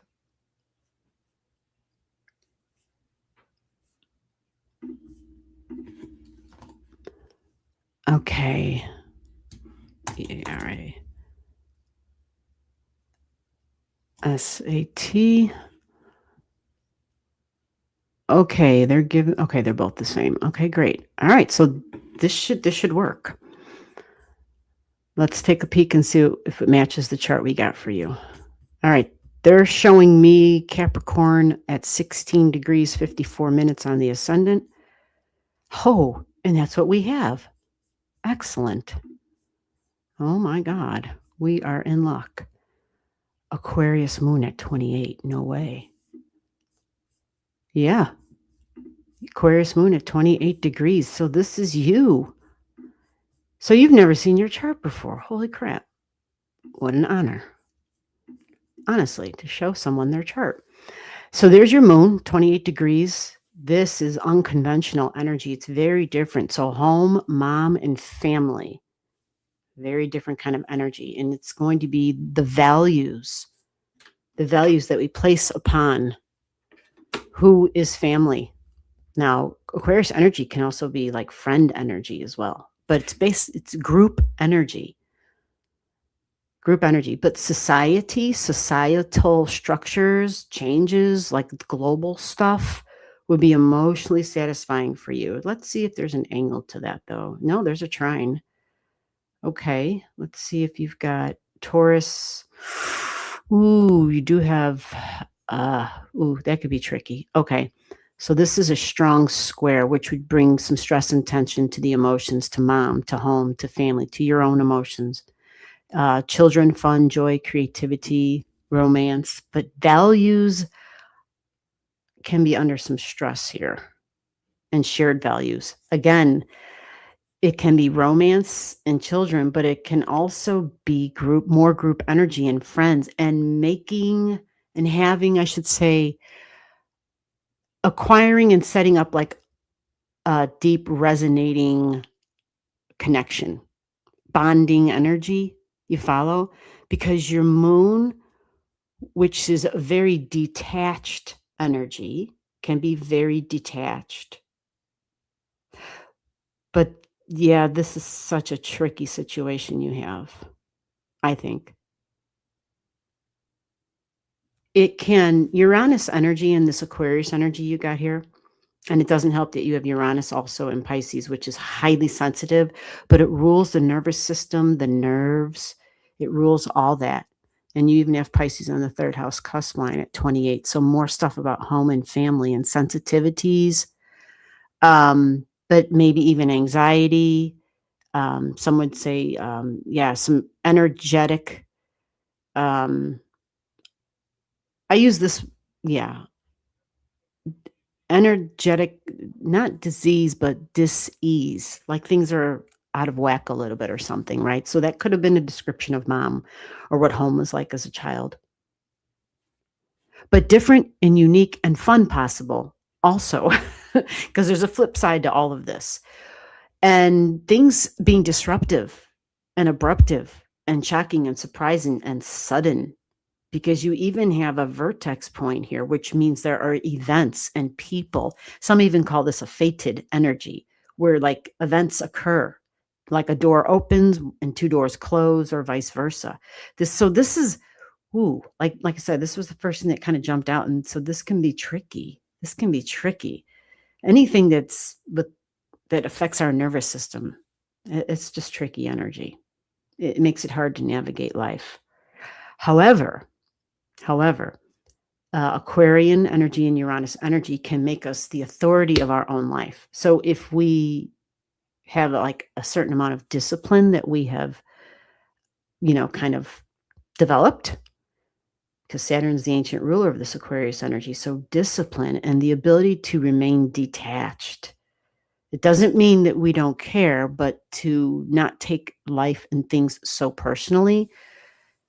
Okay. ERA. SAT. Okay, they're both the same. Okay, great. All right, so this should work. Let's take a peek and see if it matches the chart we got for you. All right, they're showing me Capricorn at 16 degrees 54 minutes on the ascendant. Oh, and that's what we have. Excellent. Oh my God, we are in luck. Aquarius moon at 28. No way. Yeah. Aquarius moon at 28 degrees. So this is you. So you've never seen your chart before. Holy crap. What an honor. Honestly, to show someone their chart. So there's your moon, 28 degrees. This is unconventional energy. It's very different. So home, mom, and family. Very different kind of energy. And it's going to be the values that we place upon who is family. Now, Aquarius energy can also be like friend energy as well, but it's group energy. But societal structures, changes, like global stuff would be emotionally satisfying for you. Let's see if there's an angle to that though. No, there's a trine. Okay, let's see if you've got Taurus. Ooh, you do have, that could be tricky. Okay, so this is a strong square, which would bring some stress and tension to the emotions, to mom, to home, to family, to your own emotions. Children, fun, joy, creativity, romance, but values can be under some stress here, and shared values. Again, it can be romance and children, but it can also be more group energy and friends, and making and having, I should say, acquiring and setting up like a deep resonating connection, bonding energy. You follow? Because your moon, which is a very detached energy, can be very detached. But yeah, this is such a tricky situation you have, I think. It can, Uranus energy and this Aquarius energy you got here, and it doesn't help that you have Uranus also in Pisces, which is highly sensitive, but it rules the nervous system, the nerves, it rules all that. And you even have Pisces on the third house cusp line at 28. So more stuff about home and family and sensitivities, but maybe even anxiety. Some would say, some energetic. I use this, energetic, not disease, but dis-ease, like things are out of whack a little bit or something, right? So that could have been a description of mom or what home was like as a child. But different and unique and fun possible also, because there's a flip side to all of this. And things being disruptive and abruptive and shocking and surprising and sudden, because you even have a vertex point here, which means there are events and people. Some even call this a fated energy, where like events occur, like a door opens and two doors close, or vice versa. This is, like I said, this was the first thing that kind of jumped out. And so this can be tricky. Anything that affects our nervous system, it's just tricky energy. It makes it hard to navigate life. However, Aquarian energy and Uranus energy can make us the authority of our own life. So if we have like a certain amount of discipline that we have, kind of developed, because Saturn's the ancient ruler of this Aquarius energy. So discipline and the ability to remain detached. It doesn't mean that we don't care, but to not take life and things so personally.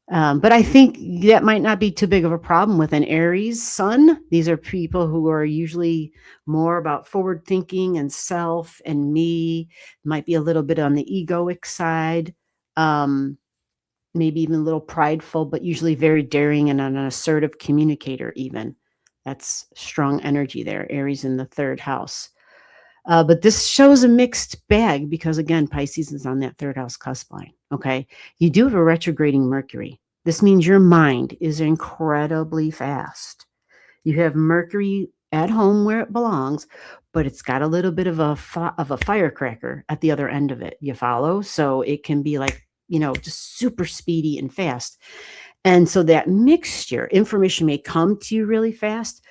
But I think that might not be too big of a problem with an Aries sun. These are people who are usually more about forward thinking and self and me, might be a little bit on the egoic side, maybe even a little prideful, but usually very daring and an assertive communicator even. That's strong energy there, Aries in the third house. But this shows a mixed bag because, again, Pisces is on that third house cusp line, okay? You do have a retrograding Mercury. This means your mind is incredibly fast. You have Mercury at home where it belongs, but it's got a little bit of a firecracker at the other end of it. You follow? So it can be like, just super speedy and fast. And so that mixture, information may come to you really fast,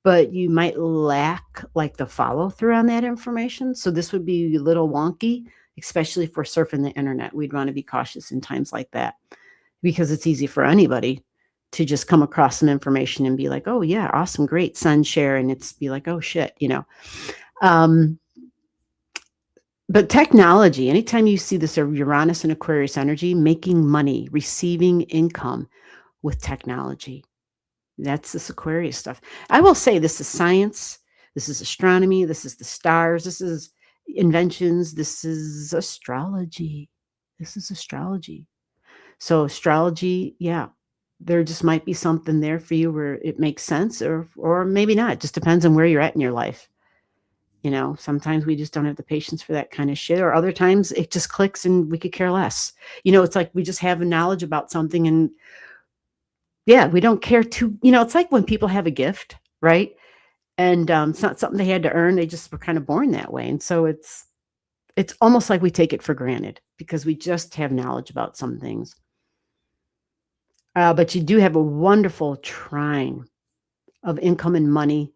but you might lack like the follow through on that information. So this would be a little wonky, especially if we're surfing the internet. We'd want to be cautious in times like that because it's easy for anybody to just come across some information and be like, oh yeah, awesome, great, send, share. And it's be like, oh shit, But technology, anytime you see this Uranus and Aquarius energy, making money, receiving income with technology, that's this Aquarius stuff. I will say this is science, this is astronomy, this is the stars, this is inventions, this is astrology. This is astrology. So astrology, yeah, there just might be something there for you where it makes sense or maybe not. It just depends on where you're at in your life. You know, sometimes we just don't have the patience for that kind of shit, or other times it just clicks and we could care less. You know, it's like we just have a knowledge about something and yeah, we don't care to, you know, it's like when people have a gift, right? And it's not something they had to earn. They just were kind of born that way. And so it's almost like we take it for granted because we just have knowledge about some things. But you do have a wonderful trine of income and money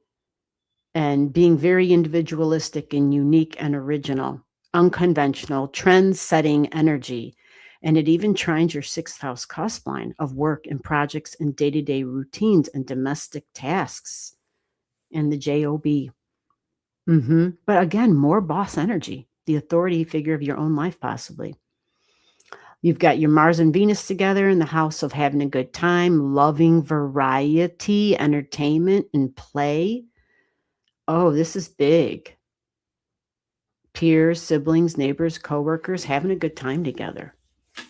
and being very individualistic and unique and original, unconventional, trend-setting energy. And it even trines your sixth house cusp line of work and projects and day-to-day routines and domestic tasks and the job. But again, more boss energy, the authority figure of your own life, possibly. You've got your Mars and Venus together in the house of having a good time, loving variety, entertainment, and play. Oh, this is big. Peers, siblings, neighbors, coworkers, having a good time together.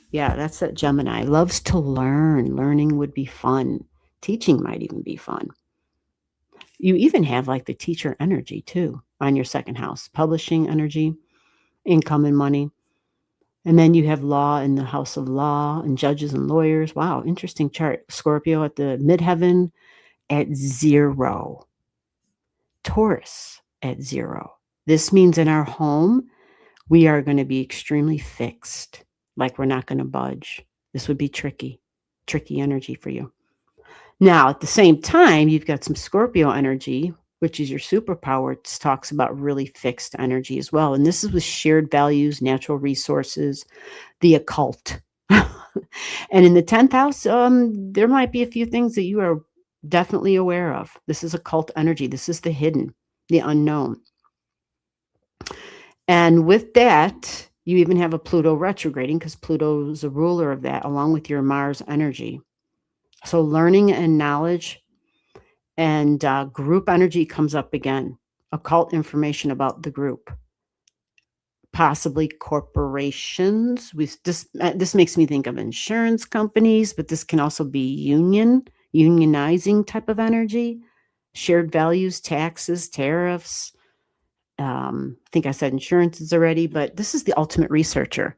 Yeah, that's that Gemini. Loves to learn. Learning would be fun. Teaching might even be fun. You even have like the teacher energy too on your second house. Publishing energy, income and money. And then you have law in the house of law and judges and lawyers. Wow, interesting chart. Scorpio at the midheaven at 0. Taurus at 0. This means in our home, we are going to be extremely fixed, like we're not going to budge. This would be tricky energy for you. Now, at the same time, you've got some Scorpio energy, which is your superpower. It talks about really fixed energy as well. And this is with shared values, natural resources, the occult. And in the 10th house, there might be a few things that you are definitely aware of. This is occult energy. This is the hidden, the unknown. And with that, you even have a Pluto retrograding because Pluto is a ruler of that, along with your Mars energy. So learning and knowledge and group energy comes up again. Occult information about the group. Possibly corporations. This makes me think of insurance companies, but this can also be unionizing type of energy. Shared values, taxes, tariffs. I think I said insurances already, but this is the ultimate researcher.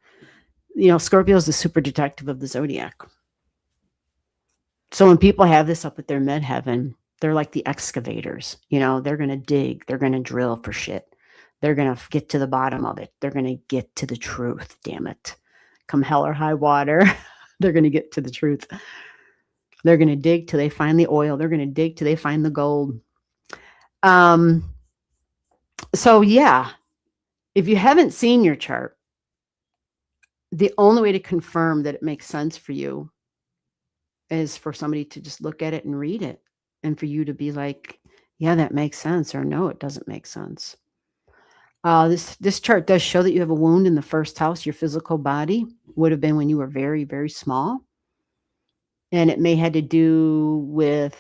You know, Scorpio is the super detective of the zodiac. So when people have this up at their midheaven, they're like the excavators. You know, they're going to dig, they're going to drill for shit. They're going to get to the bottom of it. They're going to get to the truth, damn it. Come hell or high water, they're going to get to the truth. They're going to dig till they find the oil. They're going to dig till they find the gold. So yeah, if you haven't seen your chart, the only way to confirm that it makes sense for you is for somebody to just look at it and read it. And for you to be like, yeah, that makes sense, or no, it doesn't make sense. This chart does show that you have a wound in the first house. Your physical body would have been when you were very, very small. And it may had to do with,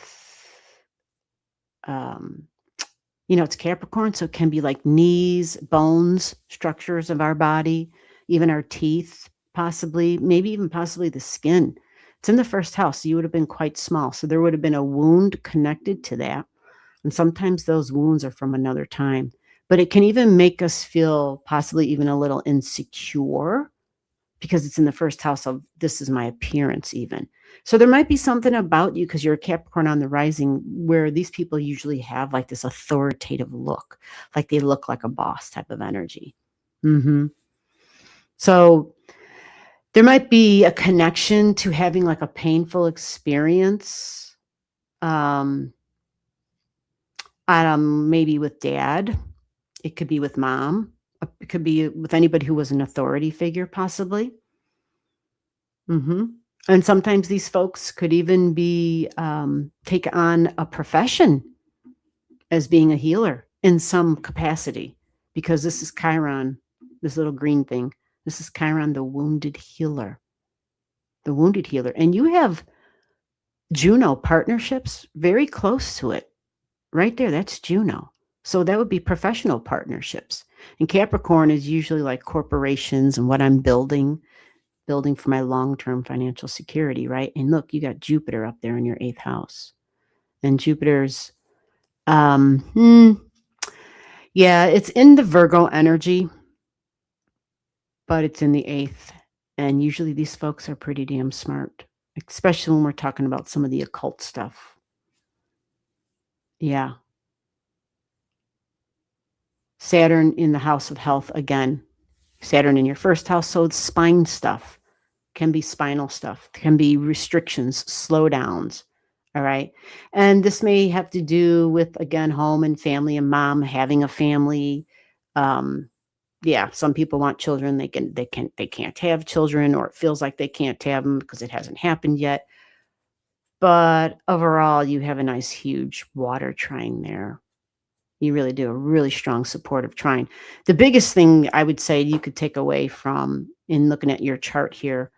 you know, it's Capricorn, so it can be like knees, bones, structures of our body, even our teeth, possibly, maybe even possibly the skin. It's in the first house. So you would have been quite small. So there would have been a wound connected to that. And sometimes those wounds are from another time. But it can even make us feel possibly even a little insecure because it's in the first house of this is my appearance even. So there might be something about you because you're a Capricorn on the rising where these people usually have like this authoritative look, like they look like a boss type of energy. So there might be a connection to having like a painful experience, maybe with dad. It could be with mom. It could be with anybody who was an authority figure, possibly. And sometimes these folks could even be take on a profession as being a healer in some capacity, because this is Chiron this little green thing. This is Chiron, the wounded healer. The wounded healer. And you have Juno partnerships very close to it. Right there, that's Juno. So that would be professional partnerships. And Capricorn is usually like corporations and what I'm building for my long-term financial security, right? And look, you got Jupiter up there in your 8th house. And Jupiter's, yeah, it's in the Virgo energy, but it's in the 8th. And usually these folks are pretty damn smart, especially when we're talking about some of the occult stuff. Yeah. Saturn in the house of health again. Saturn in your 1st house, so it's spine stuff. Can be spinal stuff, can be restrictions, slowdowns. All right. And this may have to do with, again, home and family and mom having a family. Yeah, some people want children. They can't have children, or it feels like they can't have them because it hasn't happened yet. But overall, you have a nice, huge water trine there. You really do, a really strong supportive trine. The biggest thing I would say you could take away from in looking at your chart here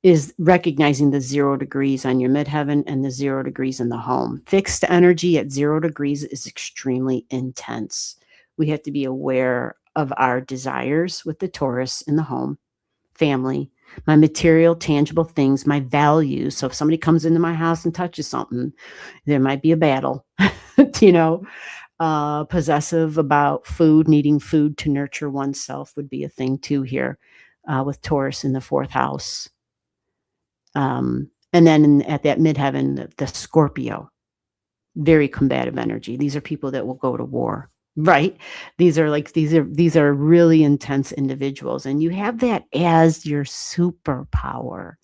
is recognizing the 0 degrees on your midheaven and the 0 degrees in the home. Fixed energy at 0 degrees is extremely intense. We have to be aware of our desires with the Taurus in the home, family, my material, tangible things, my values. So if somebody comes into my house and touches something, there might be a battle, possessive about food, needing food to nurture oneself would be a thing too here with Taurus in the 4th house. And then at that midheaven, the Scorpio, very combative energy. These are people that will go to war, right? These are really intense individuals, and you have that as your superpower.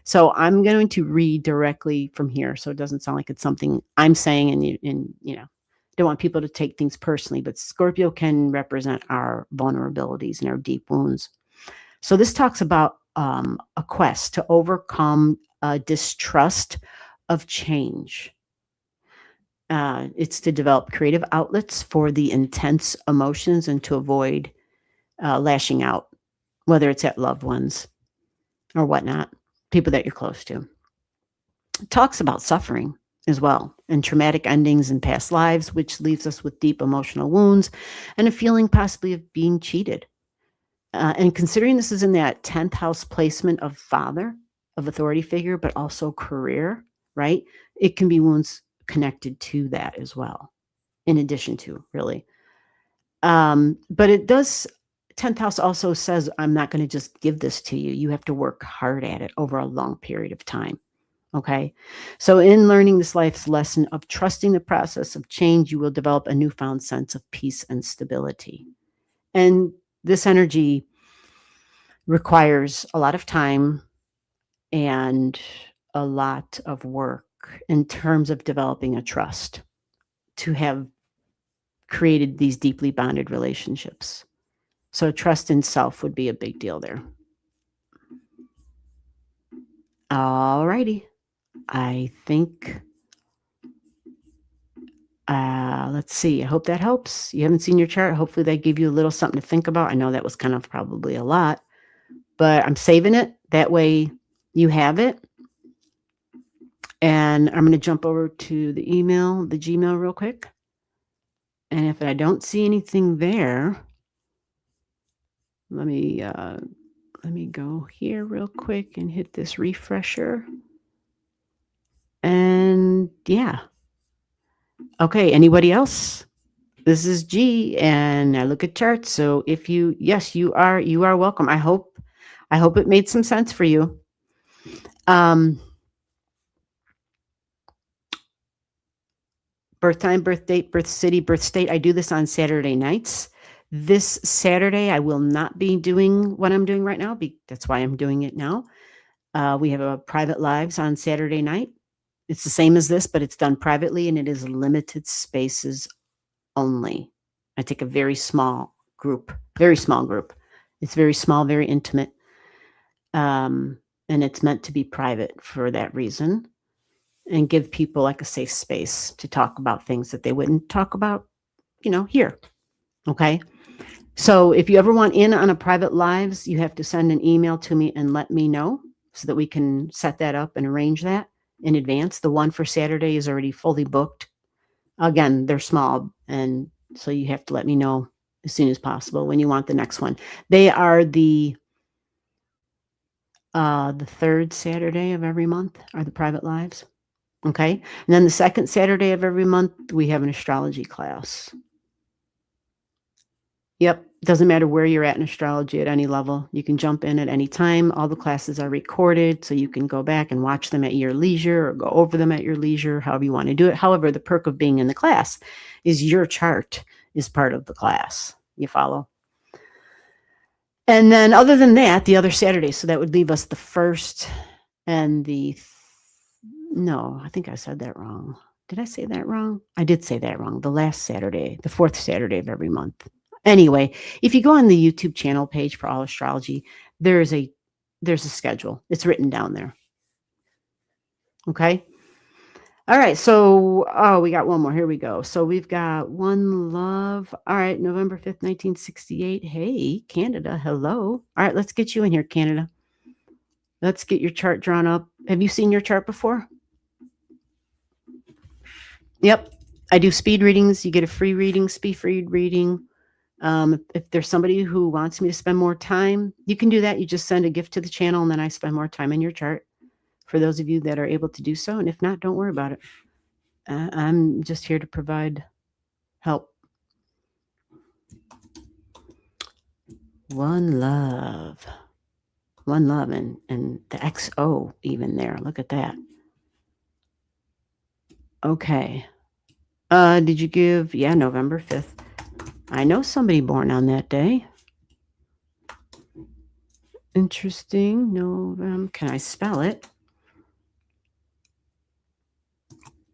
So I'm going to read directly from here, so it doesn't sound like it's something I'm saying, and don't want people to take things personally. But Scorpio can represent our vulnerabilities and our deep wounds. So this talks about a quest to overcome distrust of change. It's to develop creative outlets for the intense emotions and to avoid lashing out, whether it's at loved ones or whatnot, people that you're close to. It talks about suffering as well and traumatic endings in past lives, which leaves us with deep emotional wounds and a feeling possibly of being cheated. And considering this is in that 10th house placement of father, of authority figure, but also career, right? It can be wounds connected to that as well, in addition to, really. But it does, 10th house also says, I'm not going to just give this to you. You have to work hard at it over a long period of time. Okay. So in learning this life's lesson of trusting the process of change, you will develop a newfound sense of peace and stability. And this energy requires a lot of time and a lot of work in terms of developing a trust to have created these deeply bonded relationships. So trust in self would be a big deal there. All righty. I think, let's see. I hope that helps. You haven't seen your chart. Hopefully that gave you a little something to think about. I know that was kind of probably a lot, but I'm saving it. That way you have it. And I'm going to jump over to the Gmail real quick. And if I don't see anything there, let me go here real quick and hit this refresher. And yeah. Okay, anybody else? This is G, and I look at charts. So if you are welcome. I hope it made some sense for you. Birth time, birth date, birth city, birth state. I do this on Saturday nights. This Saturday, I will not be doing what I'm doing right now. That's why I'm doing it now. We have a private lives on Saturday night. It's the same as this, but it's done privately, and it is limited spaces only. I take a very small group. It's very small, very intimate. And it's meant to be private for that reason and give people like a safe space to talk about things that they wouldn't talk about, here. Okay. So if you ever want in on a private lives, you have to send an email to me and let me know so that we can set that up and arrange that in advance. The one for Saturday is already fully booked. Again, they're small, and so you have to let me know as soon as possible when you want the next one. They are the third Saturday of every month are the private lives. Okay. And then the second Saturday of every month, we have an astrology class. Yep. Doesn't matter where you're at in astrology at any level. You can jump in at any time. All the classes are recorded, so you can go back and watch them at your leisure or go over them at your leisure, however you want to do it. However, the perk of being in the class is your chart is part of the class. You follow? And then other than that, the other Saturday, so that would leave us the first and no, I think I said that wrong. Did I say that wrong? I did say that wrong. The last Saturday, the fourth Saturday of every month. Anyway, if you go on the YouTube channel page for Allastrology, there's a schedule. It's written down there. Okay. All right. So, we got one more. Here we go. So we've got One Love. All right. November 5th, 1968. Hey, Canada. Hello. All right. Let's get you in here, Canada. Let's get your chart drawn up. Have you seen your chart before? Yep. I do speed readings. You get a free reading, speed reading. If there's somebody who wants me to spend more time, you can do that. You just send a gift to the channel and then I spend more time in your chart for those of you that are able to do so. And if not, don't worry about it. I'm just here to provide help. One love. One love and the XO even there. Look at that. Okay. Did you give? Yeah, November 5th. I know somebody born on that day. Interesting. No, can I spell it?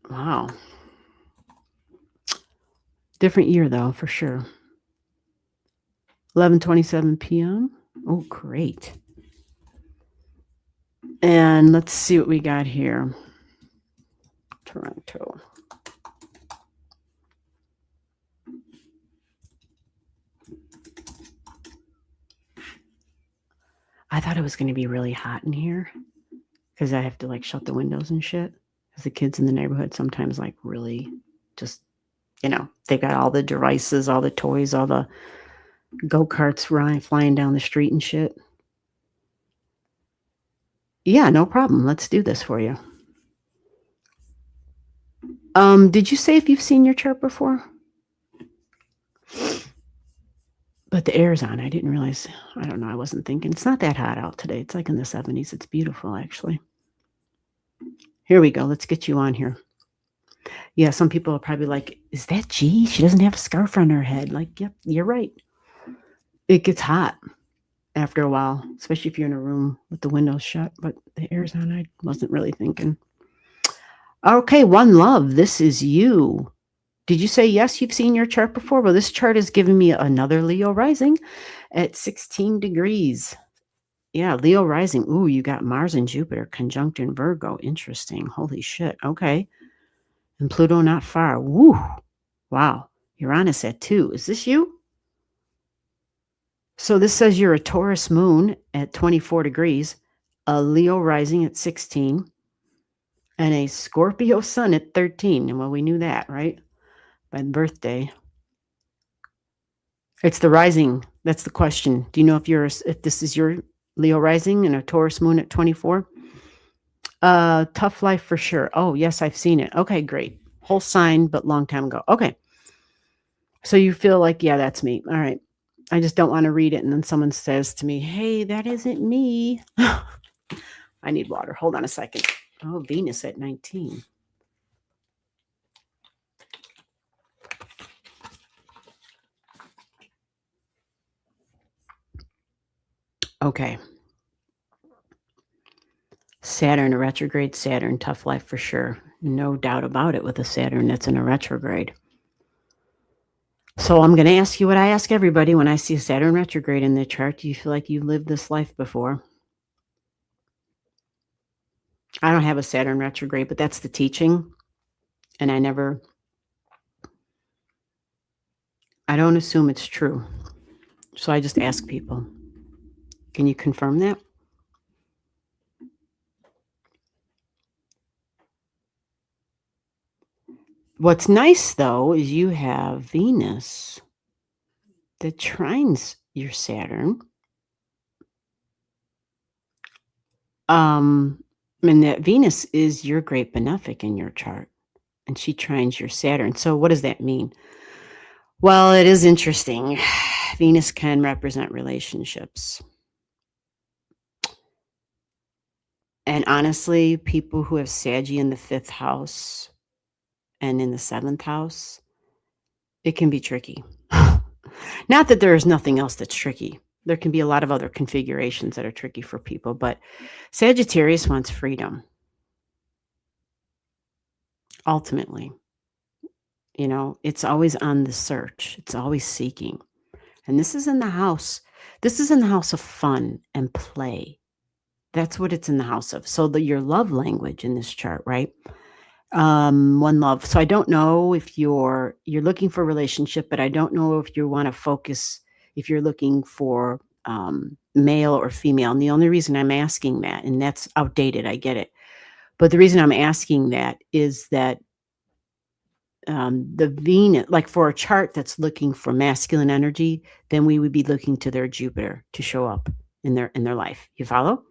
Wow. Different year though, for sure. 11:27 p.m. Oh, great. And let's see what we got here. Toronto. I thought it was going to be really hot in here because I have to like shut the windows and shit. Because the kids in the neighborhood sometimes like really just, they've got all the devices, all the toys, all the go-karts flying down the street and shit. Yeah, no problem. Let's do this for you. Did you say if you've seen your chart before? But the air's on. I didn't realize. I don't know. I wasn't thinking. It's not that hot out today. It's like in the 70s. It's beautiful, actually. Here we go. Let's get you on here. Yeah, some people are probably like, is that G? She doesn't have a scarf on her head. Like, yep, you're right. It gets hot after a while, especially if you're in a room with the windows shut, but the air's on. I wasn't really thinking. Okay, One Love, this is you. Did you say yes, you've seen your chart before? Well, this chart is giving me another Leo rising at 16 degrees. Yeah, Leo rising. Ooh, you got Mars and Jupiter conjunct in Virgo. Interesting. Holy shit. Okay. And Pluto not far. Woo. Wow. Uranus at 2. Is this you? So this says you're a Taurus moon at 24 degrees, a Leo rising at 16, and a Scorpio sun at 13. And well, we knew that, right? By birthday. It's the rising. That's the question. Do you know if this is your Leo rising and a Taurus moon at 24? Tough life for sure. Oh, yes, I've seen it. Okay, great. Whole sign, but long time ago. Okay. So you feel like, yeah, that's me. All right. I just don't want to read it. And then someone says to me, hey, that isn't me. I need water. Hold on a second. Oh, Venus at 19. Okay. Saturn, a retrograde Saturn, tough life for sure. No doubt about it with a Saturn that's in a retrograde. So I'm going to ask you what I ask everybody when I see a Saturn retrograde in the chart. Do you feel like you've lived this life before? I don't have a Saturn retrograde, but that's the teaching. And I don't assume it's true. So I just ask people, can you confirm that? What's nice, though, is you have Venus that trines your Saturn. And that Venus is your great benefic in your chart, and she trines your Saturn. So what does that mean? Well, it is interesting. Venus can represent relationships. And honestly, people who have Saggy in the 5th house and in the 7th house, it can be tricky. Not that there is nothing else that's tricky. There can be a lot of other configurations that are tricky for people, but Sagittarius wants freedom. Ultimately, it's always on the search. It's always seeking. And this is in the house. This is in the house of fun and play. That's what it's in the house of. So your love language in this chart, right? One love. So I don't know if you're looking for a relationship, but I don't know if you want to focus, if you're looking for male or female. And the only reason I'm asking that, and that's outdated, I get it. But the reason I'm asking that is that the Venus, like for a chart that's looking for masculine energy, then we would be looking to their Jupiter to show up in their life. You follow?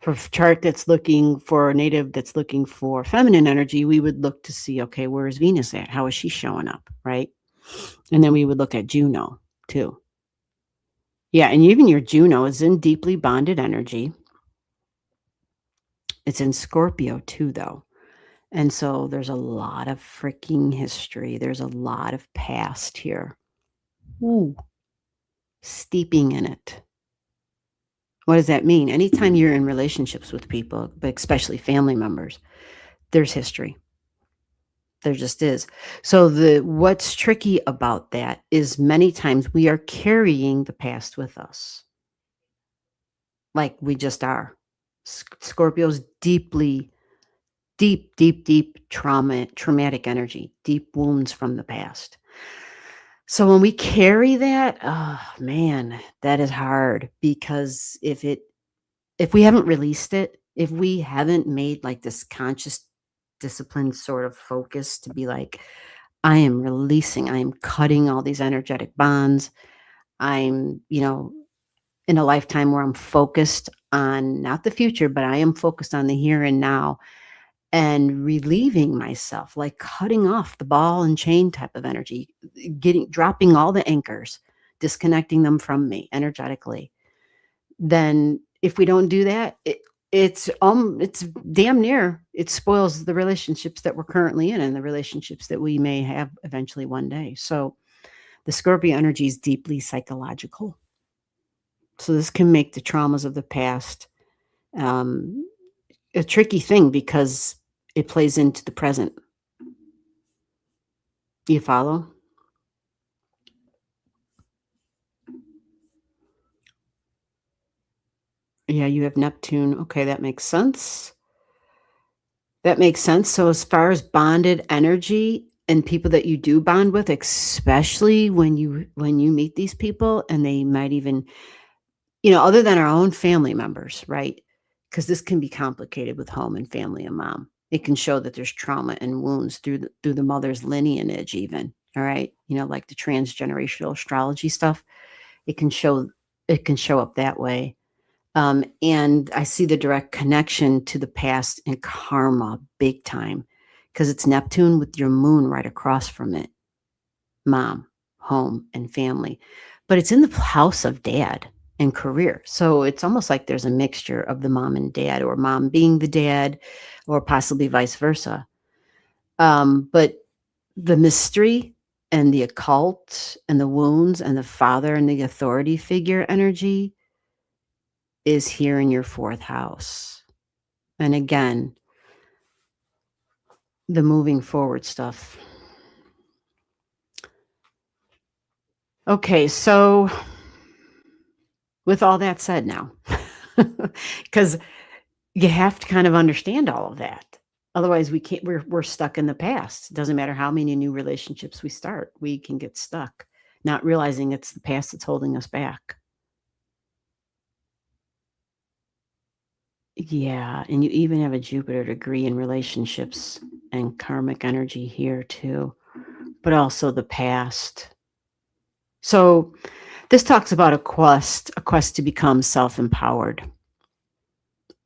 For a chart that's looking for a native that's looking for feminine energy, we would look to see, okay, where is Venus at? How is she showing up, right? And then we would look at Juno too. Yeah, and even your Juno is in deeply bonded energy. It's in Scorpio too, though. And so there's a lot of freaking history. There's a lot of past here. Ooh, steeping in it. What does that mean? Anytime you're in relationships with people, but especially family members, there's history. There just is. So what's tricky about that is many times we are carrying the past with us. Like we just are. Scorpio's deeply, deep traumatic energy, deep wounds from the past. So when we carry that, oh man, that is hard, because if we haven't released it, if we haven't made like this conscious disciplined sort of focus to be like, I am releasing, I am cutting all these energetic bonds. I'm, in a lifetime where I'm focused on not the future, but I am focused on the here and now, and relieving myself, like cutting off the ball and chain type of energy, dropping all the anchors, disconnecting them from me energetically. Then if we don't do that, it's damn near, it spoils the relationships that we're currently in and the relationships that we may have eventually one day. So the Scorpio energy is deeply psychological. So this can make the traumas of the past a tricky thing, because it plays into the present. Do you follow? Yeah, you have Neptune. Okay, that makes sense. That makes sense. So as far as bonded energy and people that you do bond with, especially when you meet these people, and they might even, other than our own family members, right? Because this can be complicated with home and family and mom. It can show that there's trauma and wounds through the mother's lineage even. All right. Like the transgenerational astrology stuff. It can show up that way. And I see the direct connection to the past and karma big time, because it's Neptune with your moon right across from it. Mom, home, and family. But it's in the house of dad and career. So it's almost like there's a mixture of the mom and dad, or mom being the dad, or possibly vice versa. But the mystery and the occult and the wounds and the father and the authority figure energy is here in your 4th house. And again, the moving forward stuff. Okay, so with all that said now, because you have to kind of understand all of that. Otherwise, we're stuck in the past. It doesn't matter how many new relationships we start, we can get stuck. not realizing it's the past that's holding us back. Yeah, and you even have a Jupiter degree in relationships and karmic energy here too, but also the past. So this talks about a quest to become self-empowered,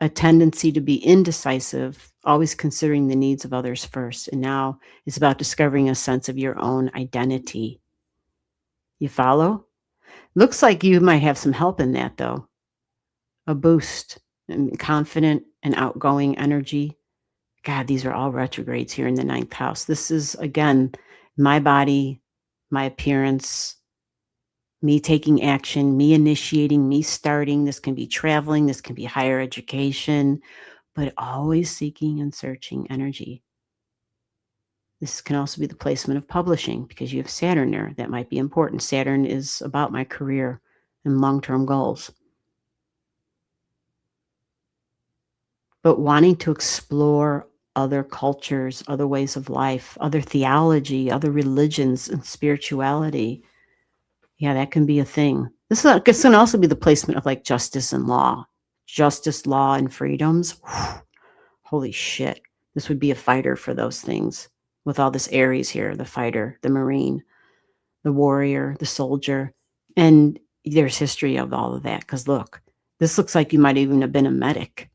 a tendency to be indecisive, always considering the needs of others first. And now it's about discovering a sense of your own identity. You follow? Looks like you might have some help in that though. A boost, and confident and outgoing energy. God, these are all retrogrades here in the 9th house. This is, again, my body, my appearance, me taking action, me initiating, me starting. This can be traveling, this can be higher education, but always seeking and searching energy. This can also be the placement of publishing because you have Saturn there. That might be important. Saturn is about my career and long-term goals. But wanting to explore other cultures, other ways of life, other theology, other religions and spirituality. Yeah, that can be a thing. This can also be the placement of like justice and law. Justice, law, and freedoms. Holy shit. This would be a fighter for those things with all this Aries here, the fighter, the Marine, the warrior, the soldier. And there's history of all of that because look, this looks like you might even have been a medic.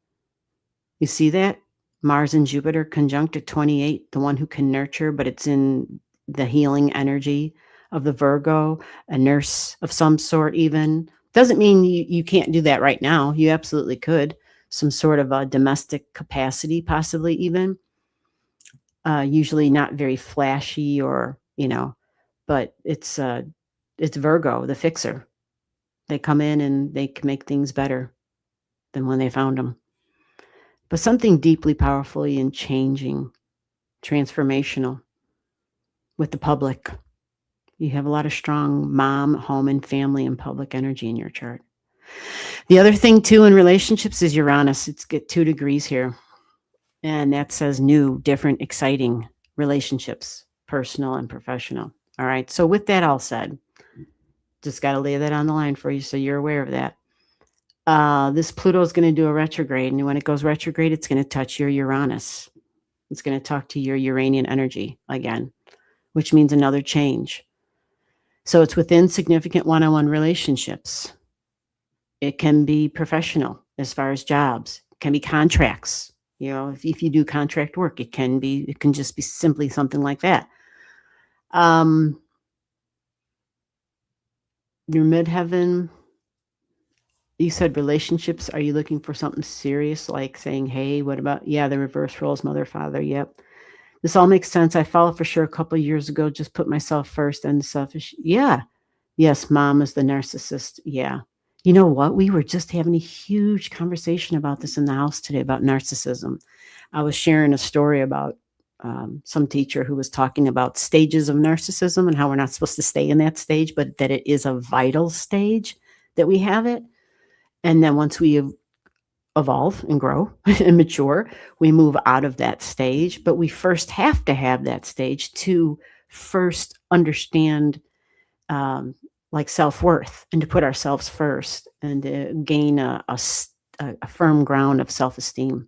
You see that? Mars and Jupiter conjunct at 28, the one who can nurture, but it's in the healing energy of the Virgo, a nurse of some sort even. Doesn't mean you can't do that right now. You absolutely could. Some sort of a domestic capacity, possibly even. Usually not very flashy or, but it's Virgo, the fixer. They come in and they can make things better than when they found them. But something deeply powerfully and changing, transformational with the public. You have a lot of strong mom, home, and family and public energy in your chart. The other thing, too, in relationships is Uranus. It's got 2 degrees here. And that says new, different, exciting relationships, personal and professional. All right. So with that all said, just got to lay that on the line for you so you're aware of that. This Pluto is going to do a retrograde. And when it goes retrograde, it's going to touch your Uranus. It's going to talk to your Uranian energy again, which means another change. So it's within significant one-on-one relationships. It can be professional as far as jobs. It can be contracts. If you do contract work, it can just be simply something like that. Your midheaven, you said relationships. Are you looking for something serious, like saying, hey, what about, the reverse roles, mother, father? Yep. This all makes sense. I followed for sure a couple of years ago, just put myself first and selfish. Yeah. Yes, mom is the narcissist. Yeah. You know what? We were just having a huge conversation about this in the house today about narcissism. I was sharing a story about some teacher who was talking about stages of narcissism and how we're not supposed to stay in that stage, but that it is a vital stage that we have it. And then once we evolve and grow and mature, we move out of that stage. But we first have to have that stage to first understand like self-worth and to put ourselves first and to gain a firm ground of self-esteem.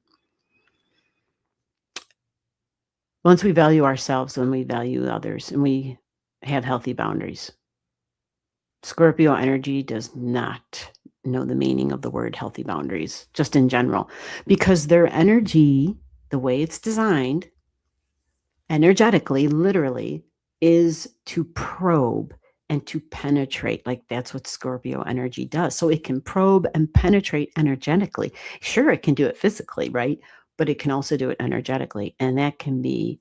Once we value ourselves, then we value others and we have healthy boundaries. Scorpio energy does not know the meaning of the word healthy boundaries, just in general, because their energy, the way it's designed, energetically, literally, is to probe and to penetrate. Like that's what Scorpio energy does. So it can probe and penetrate energetically. Sure, it can do it physically, right? But it can also do it energetically. And that can be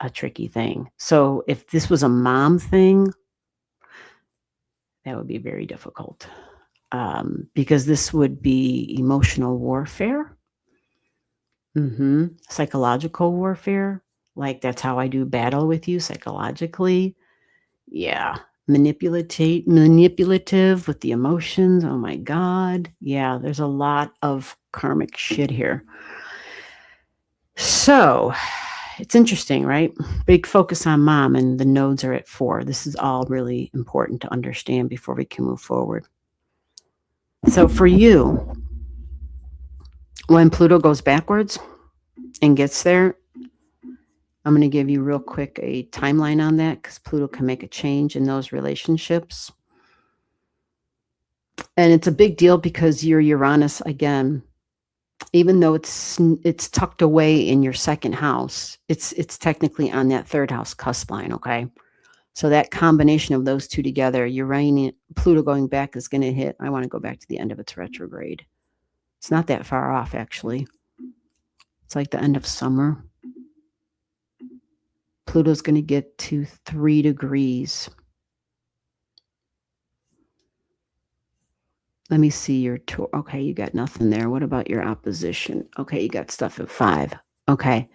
a tricky thing. So if this was a mom thing, that would be very difficult. Because this would be emotional warfare, psychological warfare. Like that's how I do battle with you psychologically. Yeah. Manipulative with the emotions. Oh my God. Yeah, there's a lot of karmic shit here. So it's interesting, right? Big focus on mom, and the nodes are at 4. This is all really important to understand before we can move forward. So for you, when Pluto goes backwards and gets there, I'm going to give you real quick a timeline on that because Pluto can make a change in those relationships. And it's a big deal because your Uranus, again, even though it's tucked away in your second house, it's technically on that third house cusp line, okay? So that combination of those two together, Uranus, Pluto going back is going to hit, I want to go back to the end of its retrograde. It's not that far off, actually. It's like the end of summer. Pluto's going to get to 3 degrees. Let me see your tour. Okay, you got nothing there. What about your opposition? Okay, you got stuff at 5. Okay.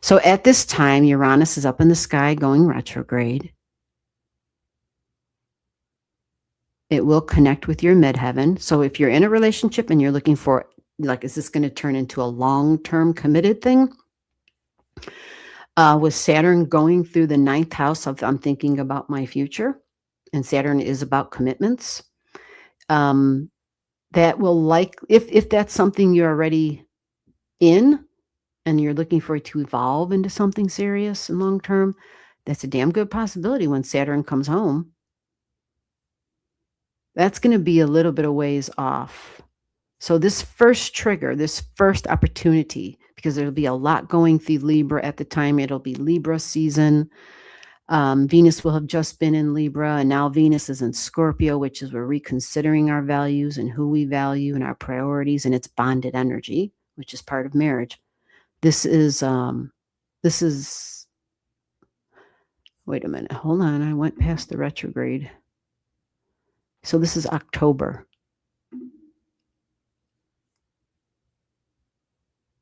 So at this time, Uranus is up in the sky going retrograde. It will connect with your midheaven. So if you're in a relationship and you're looking for, like, is this going to turn into a long-term committed thing? With Saturn going through the 9th house of I'm thinking about my future, and Saturn is about commitments. That will if that's something you're already in and you're looking for it to evolve into something serious and long term, that's a damn good possibility when Saturn comes home. That's going to be a little bit of ways off. So this first trigger, this first opportunity, because there'll be a lot going through Libra at the time, it'll be Libra season. Venus will have just been in Libra, and now Venus is in Scorpio, which is we're reconsidering our values and who we value and our priorities, and it's bonded energy, which is part of marriage. This is, wait a minute, hold on, I went past the retrograde. So this is October.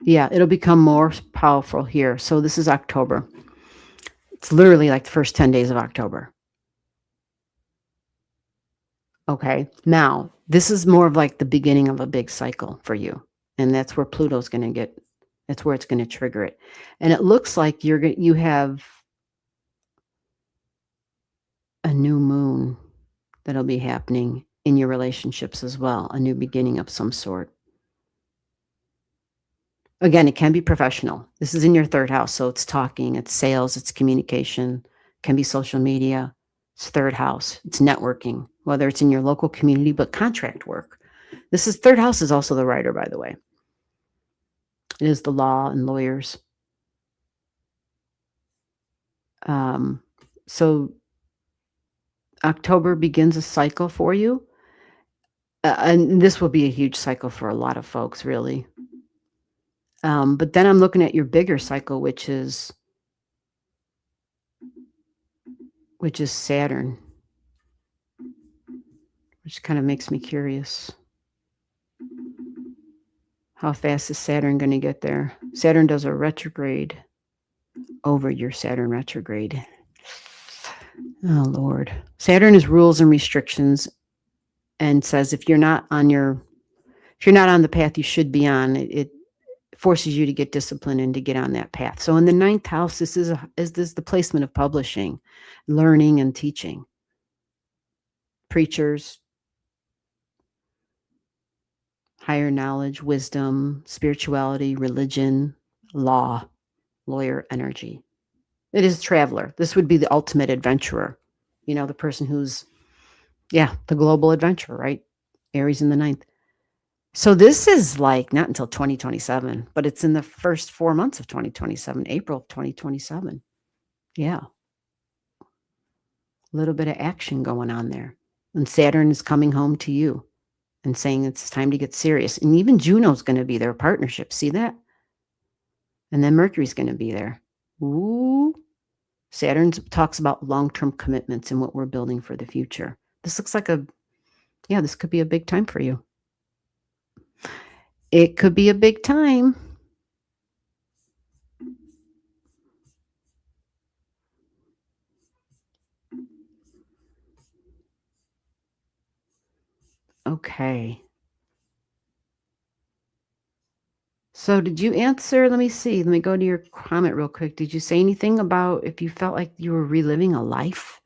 Yeah, it'll become more powerful here. So this is October. It's literally like the first 10 days of October. Okay. Now, this is more of like the beginning of a big cycle for you. And that's where Pluto's going to get, that's where it's going to trigger it. And it looks like you have a new moon that'll be happening in your relationships as well, a new beginning of some sort. Again, it can be professional. This is in your 3rd house. So it's talking, it's sales, it's communication, can be social media. It's 3rd house. It's networking, whether it's in your local community, but contract work. This is 3rd house is also the writer, by the way. It is the law and lawyers. So October begins a cycle for you. And this will be a huge cycle for a lot of folks, really. But then I'm looking at your bigger cycle, which is Saturn, which kind of makes me curious. How fast is Saturn going to get there? Saturn does a retrograde over your Saturn retrograde. Oh, Lord. Saturn is rules and restrictions and says if you're not on the path you should be on, it forces you to get disciplined and to get on that path. So in the 9th house, this is the placement of publishing, learning and teaching. Preachers, higher knowledge, wisdom, spirituality, religion, law, lawyer energy. It is traveler. This would be the ultimate adventurer. You know, the person who's, the global adventurer, right? Aries in the 9th. So this is like not until 2027, but it's in the first 4 months of 2027, April of 2027. Yeah. A little bit of action going on there. And Saturn is coming home to you and saying it's time to get serious. And even Juno's going to be there, partnership. See that? And then Mercury's going to be there. Ooh. Saturn talks about long-term commitments and what we're building for the future. This looks like this could be a big time for you. It could be a big time. Okay. So did you answer? Let me see. Let me go to your comment real quick. Did you say anything about if you felt like you were reliving a life?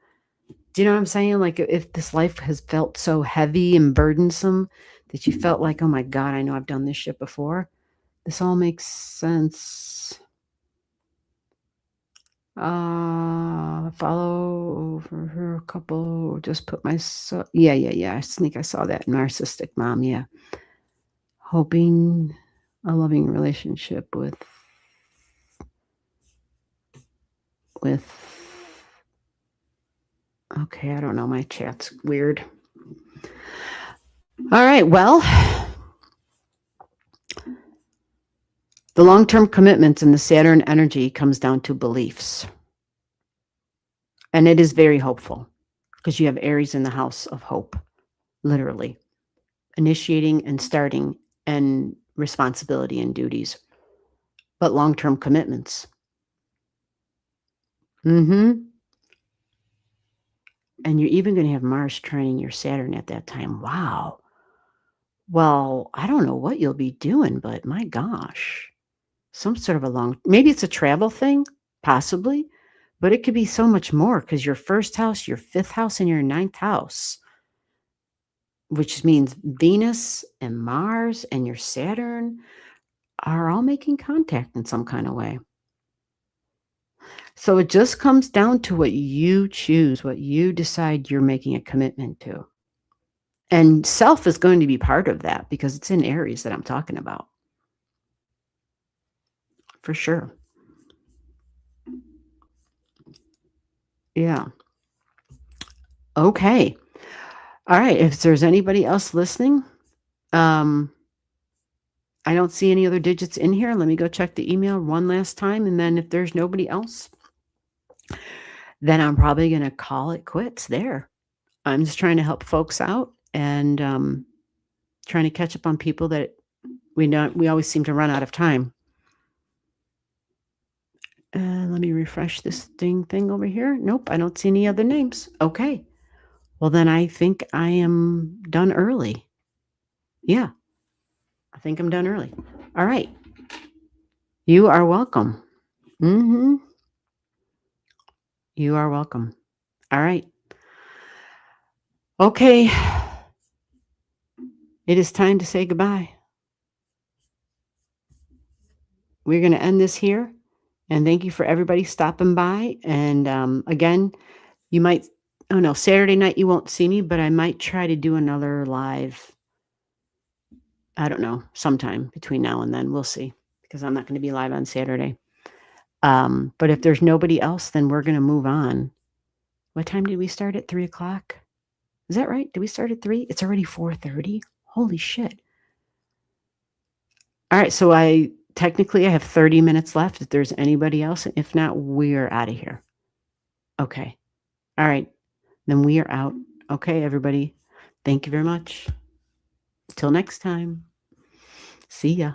Do you know what I'm saying? Like if this life has felt so heavy and burdensome that you felt like, oh my God, I know I've done this shit before. This all makes sense. Follow for her couple. Just put my yeah. I think I saw that narcissistic mom. Yeah, hoping a loving relationship with. Okay, I don't know. My chat's weird. All right. Well, the long-term commitments in the Saturn energy comes down to beliefs, and it is very hopeful because you have Aries in the house of hope, literally initiating and starting and responsibility and duties, but long-term commitments. And you're even going to have Mars trining your Saturn at that time. Wow. Well, I don't know what you'll be doing, but my gosh, some sort of maybe it's a travel thing, possibly, but it could be so much more because your first house, your fifth house, and your ninth house, which means Venus and Mars and your Saturn, are all making contact in some kind of way. So it just comes down to what you choose, what you decide you're making a commitment to. And self is going to be part of that because it's in Aries that I'm talking about. For sure. Yeah. Okay. All right. If there's anybody else listening, I don't see any other digits in here. Let me go check the email one last time. And then if there's nobody else, then I'm probably going to call it quits there. I'm just trying to help folks out and trying to catch up on people that we always seem to run out of time. Let me refresh this thing over here. Nope, I don't see any other names. Okay. Well, then I think I am done early. Yeah, I think I'm done early. All right. You are welcome. You are welcome. All right. Okay. It is time to say goodbye. We're going to end this here. And thank you for everybody stopping by. And again, you might, oh no, Saturday night you won't see me, but I might try to do another live. I don't know, sometime between now and then. We'll see, because I'm not going to be live on Saturday. But if there's nobody else, then we're going to move on. What time did we start at 3 o'clock? Is that right? Did we start at 3? It's already 4:30. Holy shit. All right. So I have 30 minutes left if there's anybody else. If not, we're out of here. Okay. All right. Then we are out. Okay, everybody. Thank you very much. Till next time. See ya.